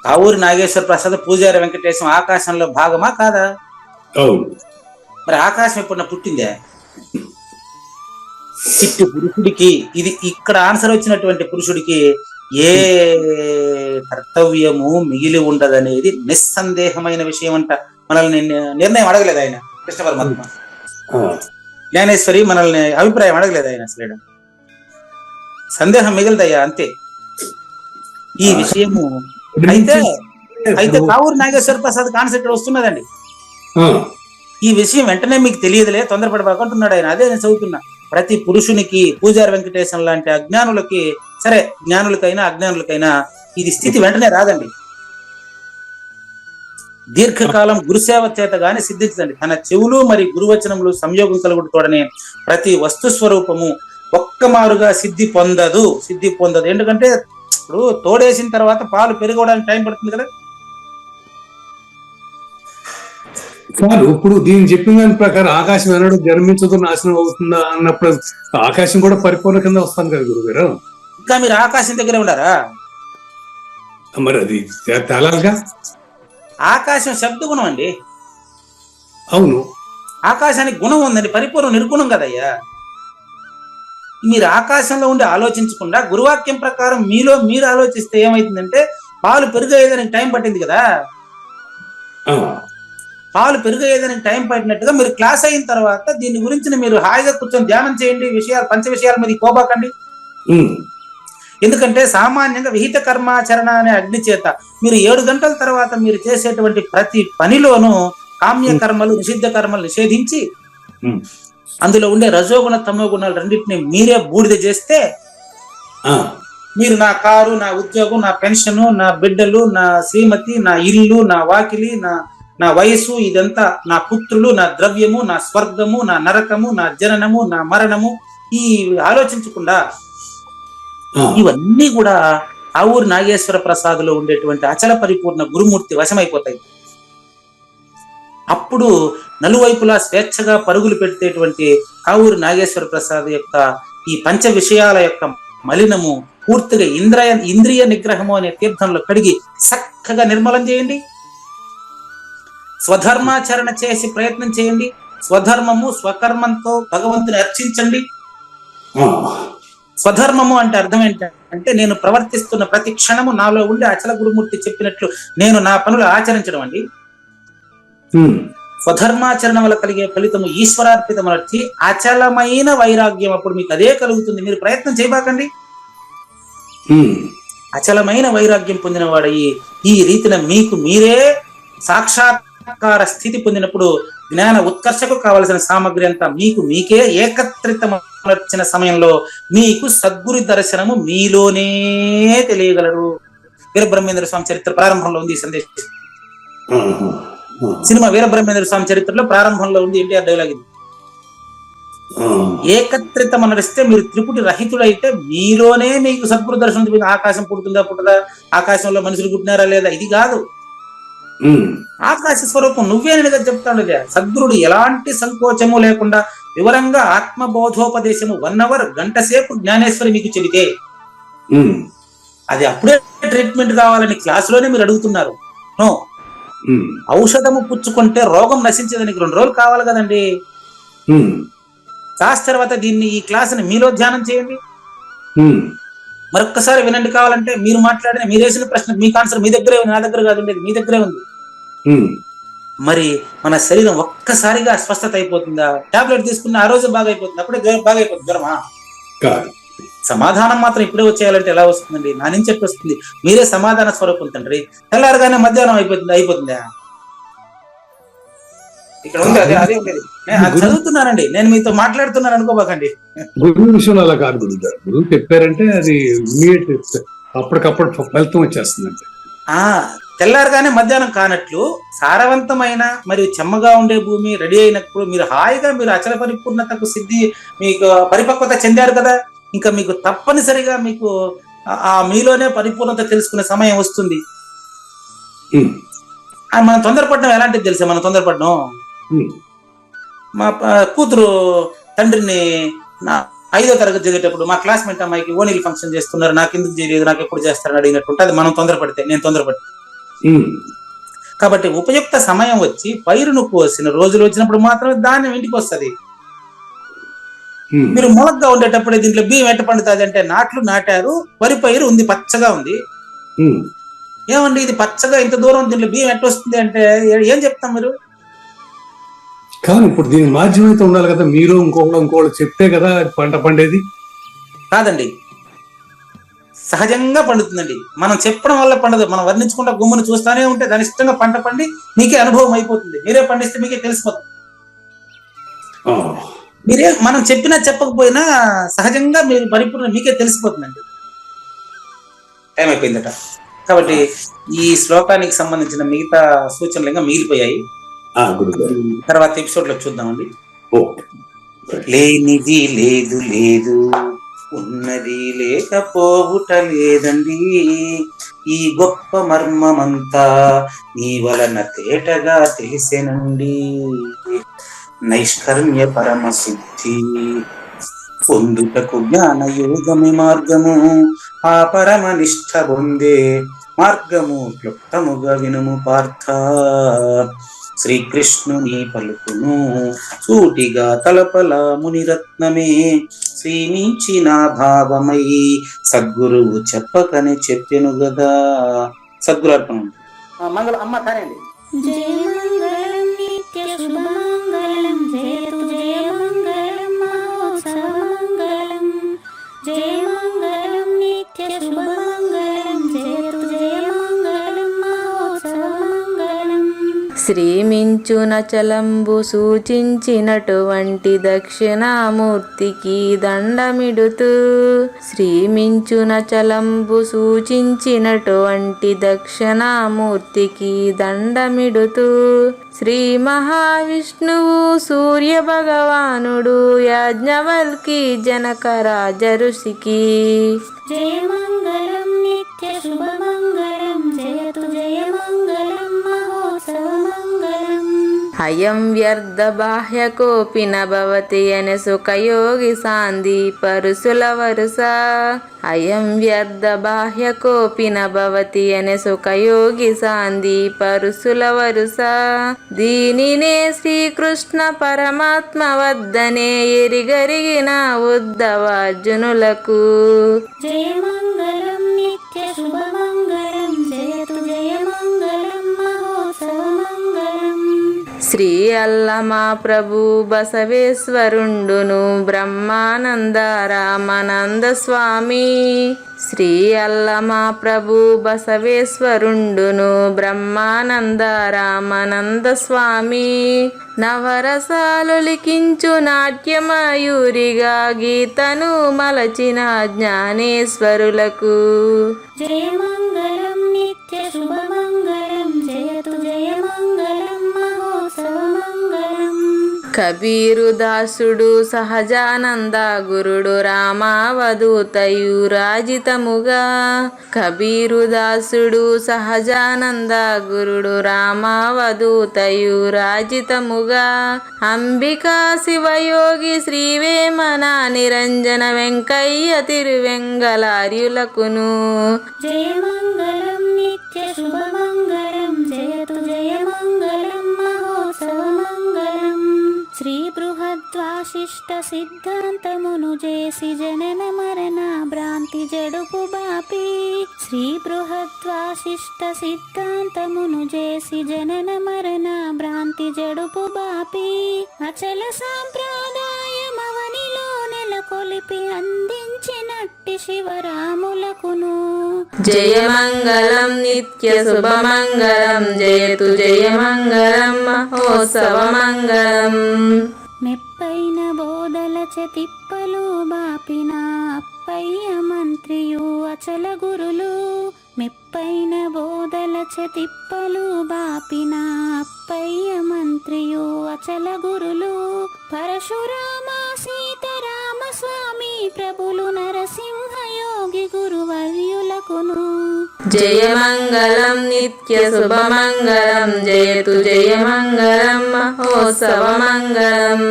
కావూరి నాగేశ్వర ప్రసాద్, పూజారి వెంకటేశం ఆకాశంలో భాగమా కాదా? మరి ఆకాశం ఎప్పుడన్నా పుట్టిందా? చిట్టి పురుషుడికి, ఇది ఇక్కడ ఆన్సర్ వచ్చినటువంటి పురుషుడికి ఏ కర్తవ్యము మిగిలి ఉండదనేది నిస్సందేహమైన విషయం అంట. మనల్ని నిర్ణయం అడగలేదు ఆయన, కృష్ణ పరమాత్మ. జ్ఞానేశ్వరి మనల్ని అభిప్రాయం అడగలేదు ఆయన అసలు. సందేహం మిగిలిదయ్యా అంతే ఈ విషయము. అయితే కావూరి నాగేశ్వర ప్రసాద్ కాన్సెప్ట్ వస్తున్నదండి. ఈ విషయం వెంటనే మీకు తెలియదులే, తొందరపడబాకుంటున్నాడు ఆయన. అదే నేను చదువుతున్నా. ప్రతి పురుషునికి, పూజారి వెంకటేశం లాంటి అజ్ఞానులకి, సరే జ్ఞానులకైనా అజ్ఞానులకైనా ఇది స్థితి వెంటనే రాదండి. దీర్ఘకాలం గురుసేవ చేత గాని సిద్ధించదండి. తన చెవులు మరి గురువచనములు సంయోగం కలుగుతోడనే ప్రతి వస్తు స్వరూపము ఒక్కమారుగా సిద్ధి పొందదు. ఎందుకంటే ఇప్పుడు తోడేసిన తర్వాత పాలు పెరగడానికి టైం పడుతుంది కదా. కాదు, ఇప్పుడు దీన్ని చెప్పిన దాని ప్రకారం ఆకాశం ఎన్నడూ జన్మించదు, నాశనం అవుతుందా అన్నప్పుడు ఆకాశం కూడా పరిపూర్ణ కింద వస్తాను కదా గురుగారు. ఇంకా మీరు ఆకాశం దగ్గరే ఉన్నారా? మరి అది తేలాలిగా. ఆకాశం శబ్ద గుణం అండి. అవును, ఆకాశానికి గుణం ఉందండి, పరిపూర్ణ నిర్గుణం కదయ్యా. మీరు ఆకాశంలో ఉండి ఆలోచించకుండా గురువాక్యం ప్రకారం మీలో మీరు ఆలోచిస్తే ఏమైతుందంటే, పాలు పెరిగేదానికి టైం పట్టింది కదా. పాలు పెరిగేదానికి టైం పట్టినట్టుగా మీరు క్లాస్ అయిన తర్వాత దీని గురించి మీరు హాయిగా కూర్చొని ధ్యానం చేయండి. పంచ విషయాల మీద కోబాకండి. ఎందుకంటే సామాన్యంగా విహిత కర్మాచరణ అనే అగ్ని చేత మీరు 7 గంటల తర్వాత మీరు చేసేటువంటి ప్రతి పనిలోనూ కామ్య కర్మలు, నిషిద్ధ కర్మలు నిషేధించి అందులో ఉండే రజోగుణ తమో గుణాలు రెండింటిని మీరే బూడిద చేస్తే, మీరు నా కారు, నా ఉద్యోగం, నా పెన్షను, నా బిడ్డలు, నా శ్రీమతి, నా ఇల్లు, నా వాకిలి, నా వయసు, ఇదంతా నా పుత్రులు, నా ద్రవ్యము, నా స్వర్గము, నా నరకము, నా జననము, నా మరణము, ఈ ఆలోచించకుండా ఇవన్నీ కూడా కావూరి నాగేశ్వర ప్రసాద్లో ఉండేటువంటి అచల పరిపూర్ణ గురుమూర్తి వశమైపోతాయి. అప్పుడు నలువైపులా స్వేచ్ఛగా పరుగులు పెట్టేటువంటి కావూరి నాగేశ్వర ప్రసాద్ యొక్క ఈ పంచ విషయాల యొక్క మలినము పూర్తిగా ఇంద్రియ నిగ్రహము అనే తీర్థంలో కడిగి చక్కగా నిర్మలం చేయండి. స్వధర్మాచరణ చేసి ప్రయత్నం చేయండి. స్వధర్మము స్వకర్మంతో భగవంతుని అర్చించండి. స్వధర్మము అంటే అర్థం ఏంటంటే, నేను ప్రవర్తిస్తున్న ప్రతి క్షణము నాలో ఉండే అచల గురుమూర్తి చెప్పినట్లు నేను నా పనులు ఆచరించడం అండి. స్వధర్మాచరణ వల్ల కలిగే ఫలితము ఈశ్వరార్పితమర్చి అచలమైన వైరాగ్యం. అప్పుడు మీకు అదే కలుగుతుంది. మీరు ప్రయత్నం చేయబాకండి. అచలమైన వైరాగ్యం పొందిన వాడు ఈ రీతిన మీకు మీరే సాక్షాత్కార స్థితి పొందినప్పుడు జ్ఞాన ఉత్కర్షకు కావలసిన సామగ్రి అంతా మీకు మీకే ఏకత్రితమైన సమయంలో మీకు సద్గురు దర్శనము మీలోనే తెలియగలరు. వీరబ్రహ్మేంద్ర స్వామి చరిత్ర ప్రారంభంలో ఉంది ఈ సందేశం. సినిమా వీరబ్రహ్మేంద్ర స్వామి చరిత్రలో ప్రారంభంలో ఉంది ఎన్టీఆర్ డైలాగ్ ఇది. ఏకత్రితం అనరిస్తే మీరు త్రిపుటి రహితుడైతే మీలోనే మీకు సద్గురు దర్శనం. ఆకాశం పుడుతుందా పుట్టదా, ఆకాశంలో మనుషులు పుట్టినారా లేదా, ఇది కాదు. ఆకాశ స్వరూపం నువ్వేనగా చెప్తాడు. సద్గురుడు ఎలాంటి సంకోచము లేకుండా వివరంగా ఆత్మబోధోపదేశము 1 hour గంట సేపు జ్ఞానేశ్వరి మీకు చెబితే అది అప్పుడే ట్రీట్మెంట్ కావాలని క్లాసులోనే మీరు అడుగుతున్నారు. నో, ఔషధము పుచ్చుకుంటే రోగం నశించేదానికి 2 రోజులు కావాలి కదండి. క్లాస్ తర్వాత ఈ క్లాసుని మీలో ధ్యానం చేయండి. మరొక్కసారి వినండి. కావాలంటే మీరు మాట్లాడిన మీరు వేసిన ప్రశ్న మీకు ఆన్సర్ మీ దగ్గరే ఉంది, నా దగ్గర కాదు ఉండేది, మీ దగ్గరే ఉంది. మరి మన శరీరం ఒక్కసారిగా స్వస్థత అయిపోతుందా? టాబ్లెట్ తీసుకున్న ఆ రోజు బాగా అయిపోతుంది, అప్పుడే బాగా అయిపోతుంది జ్వరమా? సమాధానం మాత్రం ఇప్పుడే వచ్చేయాలంటే ఎలా వస్తుందండి? నా నుంచి చెప్పి వస్తుంది. మీరే సమాధాన స్వరూపం తండ్రి. తెల్లారగానే మధ్యాహ్నం అయిపోతుందా? ఇక్కడ ఉంది, అదే ఉండేది. నేను చదువుతున్నానండి, నేను మీతో మాట్లాడుతున్నాను అనుకోబాకండి. గురువు విషయంలో అలా కాదు గురుగారు. గురువు చెప్పారంటే అది అప్పటికప్పుడు ఫలితం వచ్చేస్తుందండి. తెల్లారగానే మధ్యాహ్నం కానట్లు సారవంతమైన మరియు చెమ్మగా ఉండే భూమి రెడీ అయినప్పుడు మీరు హాయిగా మీరు అచల పరిపూర్ణతకు సిద్ధి మీకు పరిపక్వత చెందారు కదా. ఇంకా మీకు తప్పనిసరిగా మీకు మీలోనే పరిపూర్ణత తెలుసుకునే సమయం వస్తుంది. మనం తొందరపడడం ఎలాంటిది తెలుసా? మనం తొందరపడడం, మా కూతురు తండ్రిని నా 5వ తరగతి చదివేటప్పుడు మా క్లాస్మేట్ అమ్మాయికి ఓనీలు ఫంక్షన్ చేస్తున్నారు, నాకు ఎందుకు చేయలేదు, నాకు ఎప్పుడు చేస్తారని అడిగినట్టు అది మనం తొందరపడితే, నేను తొందరపడి. కాబట్టి ఉపయుక్త సమయం వచ్చి పైరును కోసిన రోజులు వచ్చినప్పుడు మాత్రమే ధాన్యం ఇంటికి వస్తుంది. మీరు మొలకగా ఉండేటప్పుడు దీంట్లో బియ్యం ఎట్ట పండుతుంది అంటే, నాట్లు నాటారు, వరి పైరు ఉంది, పచ్చగా ఉంది. ఏమండి ఇది పచ్చగా ఇంత దూరం దీంట్లో బియ్యం ఎట్ట వస్తుంది అంటే ఏం చెప్తాం మీరు? కానీ ఇప్పుడు దీనికి మాధ్యమం అయితే ఉండాలి కదా, మీరు ఇంకోళ్ళు చెప్తే కదా పంట పండేది. కాదండి, సహజంగా పండుతుందండి. మనం చెప్పడం వల్ల పండదు, మనం వర్ణించకుండా గుమ్మను చూస్తానే ఉంటే దాని ఇష్టంగా పంట పండి మీకే అనుభవం అయిపోతుంది. మీరే పండిస్తే మీకే తెలిసిపోతుంది. మీరే మనం చెప్పినా చెప్పకపోయినా సహజంగా మీరు పరిపూర్ణ మీకే తెలిసిపోతుందండి. టైం అయిపోయిందట. కాబట్టి ఈ శ్లోకానికి సంబంధించిన మిగతా సూచనలు ఇంకా మిగిలిపోయాయి, తర్వాత ఎపిసోడ్ లో చూద్దామండి. లేనిది లేదు లేదు, ఉన్నది లేకపోవుట లేదండి, ఈ గొప్ప మర్మమంతా నీ వలన తేటగా తెలిసెనండి. నైష్కర్మ్య పరమ సిద్ధి పొందుటకు జ్ఞాన యోగమి మార్గము, ఆ పరమ నిష్ఠ పొందే మార్గము క్లుప్తముగా వినుము పార్థ. శ్రీకృష్ణుని పలుకును సూటిగా తలపల మునిరత్నమే, శ్రీమించిన భావమై సద్గురువు చెప్పకనే చెప్పెను గదా. సద్గురు అర్పణ. మంగళం అమ్మ కానండి. జయ మంగళం నిత్య శుభమంగళం, జయతు జయ మంగళం మహోత్సవ మంగళం. జయ మంగళం నిత్య శుభమంగళం, జయతు జయ మంగళం మహోత్సవ మంగళం. శ్రీమించున చలంబు సూచించినటువంటి దక్షిణామూర్తికి దండమిడుతూ, శ్రీమించున చలంబు సూచించినటువంటి దక్షిణామూర్తికి దండమిడుతూ, శ్రీ మహావిష్ణువు సూర్య భగవానుడు యాజ్ఞవల్కి జనక రాజ ఋషికి. జయ మంగళం నిత్య శుభమంగళం, జయతు జయ మంగళం మహోత్సవ మంగళం. అయం వ్యర్థ బాహ్య కోపిన భవతి అనే సుఖయోగి సాంది పరుసుల వరుస. అయం వ్యర్థ బాహ్య కోపిన భవతి అనే సుఖయోగి సాంది పరుసుల వరుస. దీనినే శ్రీకృష్ణ పరమాత్మ వద్దనే ఎరిగరిగిన ఉద్ధవార్జునులకు. జయ మంగళం నిత్య శుభమంగళం, జయతు జయ మంగళం మహోత్సవ మంగళం. శ్రీ అల్లమా ప్రభు బసవేశ్వరుండును బ్రహ్మానంద రామానంద స్వామి. శ్రీ అల్లమా ప్రభు బసవేశ్వరుండును బ్రహ్మానంద రామానంద స్వామి. నవరసాలు లిఖించు నాట్యమయూరిగా గీతను మలచిన జ్ఞానేశ్వరులకు. జయ మంగళం నిత్య శుభమంగళం, జయతు జయ మంగళం మహోత్సవ మంగళం. కబీరు దాసుడు సహజానంద గురుడు రామావధూతయు రాజితముగా. కబీరు దాసుడు సహజానంద గురుడు రామావధూతయు రాజితముగా. అంబికా శివయోగి శ్రీవేమన నిరంజన వెంకయ్య తిరువెంగళార్యులకును. జయ మంగళం నిత్య శుభమంగళం, జయతు జయ మంగళం మహోత్సవ మంగళం. శ్రీ బృహద్వాసిష్ట సిద్ధాంతమును చేసి జనన మరణ భ్రాంతి జడుపు బాపి. శ్రీ బృహద్వాసిష్ట సిద్ధాంతమును చేసి జనన మరణ భ్రాంతి జడుపు బాపి. అచల సాంప్రదాయమవనిలో నెలకొలిపి అందించినట్టి శివరాములకును. జయ మంగళం నిత్య శుభమంగళం, జయతు జయ మంగళం మహోత్సవ మంగళం. మెప్పైన బోధల తిప్పలు బాపిన అప్పయ్య మంత్రియు అచల గురులు. మెప్పైన బోధల తిప్పలు బాపిన అప్పయ్య మంత్రియు అచల గురులు. పరశురామ సీతారామ స్వామి ప్రభులు నరసింహయోగి గురువర్యులకును. జయ మంగళం నిత్య శుభమంగళం, జయతు జయ మంగళం మహోత్సవ మంగళం.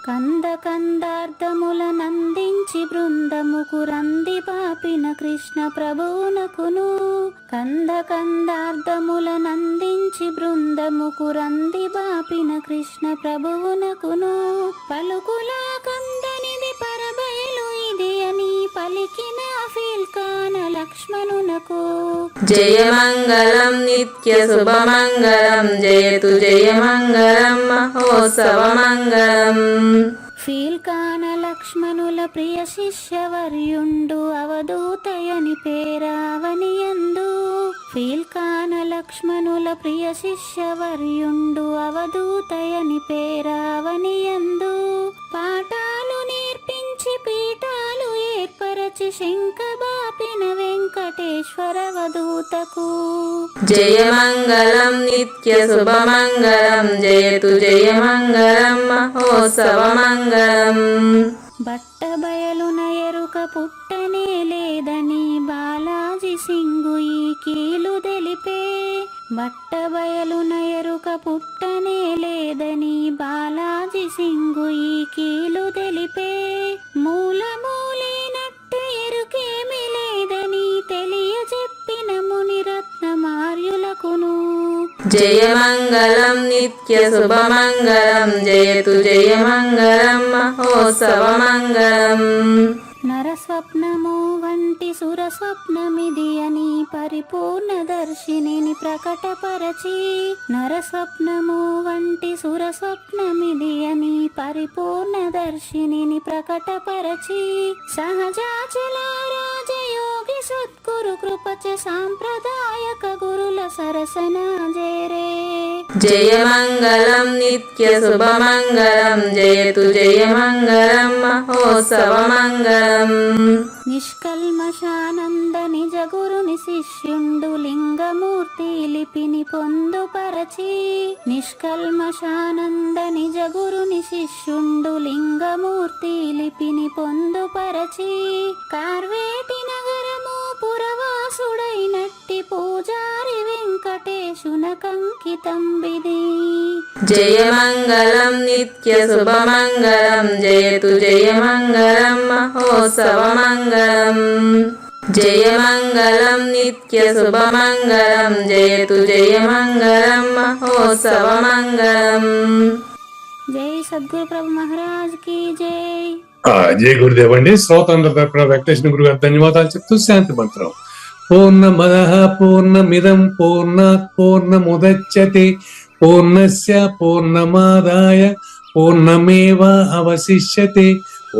కంద కందార్థముల నందించి బృందముకు రంది పాపిన కృష్ణ ప్రభువునకును కందార్థముల నందించి బృందముకు రంది బాపిన కృష్ణ ప్రభువునకును పలుకులా కందనిది పరబయలు ఇది అని పలికిన ఫీల్కాన లక్ష్మణునకు జయమంగళం నిత్య శుభమంగళం జయతు జయమంగళం మహోత్సవమంగళం. ఫీల్కాన లక్ష్మణుల ప్రియ శిష్యవర్యుండు అవధూతయని పేరావనియందు ఫీల్కాన లక్ష్మణుల ప్రియ శిష్యవర్యుండు అవధూతయని పేరావనియందు పాఠాలు నేర్పించి పీఠాలు ఏర్పరచి శంఖబాపిన వెంకటేశ్వర అవధూతకు జయమంగళం నిత్య శుభమంగళం జయతు జయమంగళం మహోత్సవమంగళం. బట్టబయలున ఎరుక పుట్టనే లేదని బాలాజీ సింగు ఈ కీలు తెలిపే బట్టబయలున ఎరుక పుట్టనే లేదని బాలాజీ సింగు ఈ కీలు తెలిపే మూలమూలేనట్టు ఎరుకేమి లేదని తెలియజెప్పిన మునిరత్నమార్యులకును జయమంగళం నిత్య శుభమంగళం జయతు జయమంగళం మహోత్సవమంగళం. నరస్వప్నము వంటి సురస్వప్నమిది అని పరిపూర్ణ దర్శినిని ప్రకటపరచి నరస్వప్నము వంటి సురస్వప్నమిది అని పరిపూర్ణ దర్శినిని ప్రకటపరచి సహజాచల రాజయోగి సద్గురు కృపచ సాంప్రదాయక గురుల సరసన జేరే జయమంగళం నిత్య శుభమంగళం జయతు జయమంగళం మహోత్సవమంగళం. నిష్కల్మషానంద నిజ గురుని శిష్యుండు లింగమూర్తి లిపిని పొందుపరచి నిష్కల్మషానంద నిజ గురుని శిష్యుండు లింగమూర్తి లిపిని పొందుపరచి కార్వేటి నగరము పురవాసుడైనట్టి పూజారి వెంకటేశునకంకితం విధి జయమంగళం నిత్య శుభమంగళం జయతు జయమంగళం మహోత్సవమంగళం. జయమంగళం నిత్య శుభమంగళం జయతు జయమంగళం మహోత్సవమంగళం. జై సద్గురు ప్రభు మహారాజ్ కి జై. జై గురుదేవ్ అండి. శ్రోతంలో తరపున వెంకటేశ్వర గురు గారు ధన్యవాదాలు చెప్తూ శాంతి మంత్రం. పూర్ణమదః పూర్ణమిదం పూర్ణాత్ పూర్ణముదచ్యతే పూర్ణస్య పూర్ణమాదాయ పూర్ణమేవా అవశిష్యతే.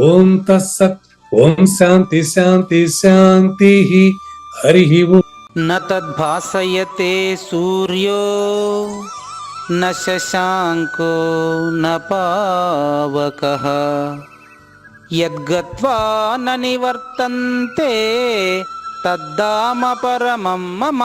ఓం తత్సత్. ఓం శాంతి శాంతి శాంతి. హరి ఓం. న తద్భాసయతే సూర్యో న శశాంకో న పావకః యద్గత్వా న నివర్తంతే తద్ధామ పరమం మమ.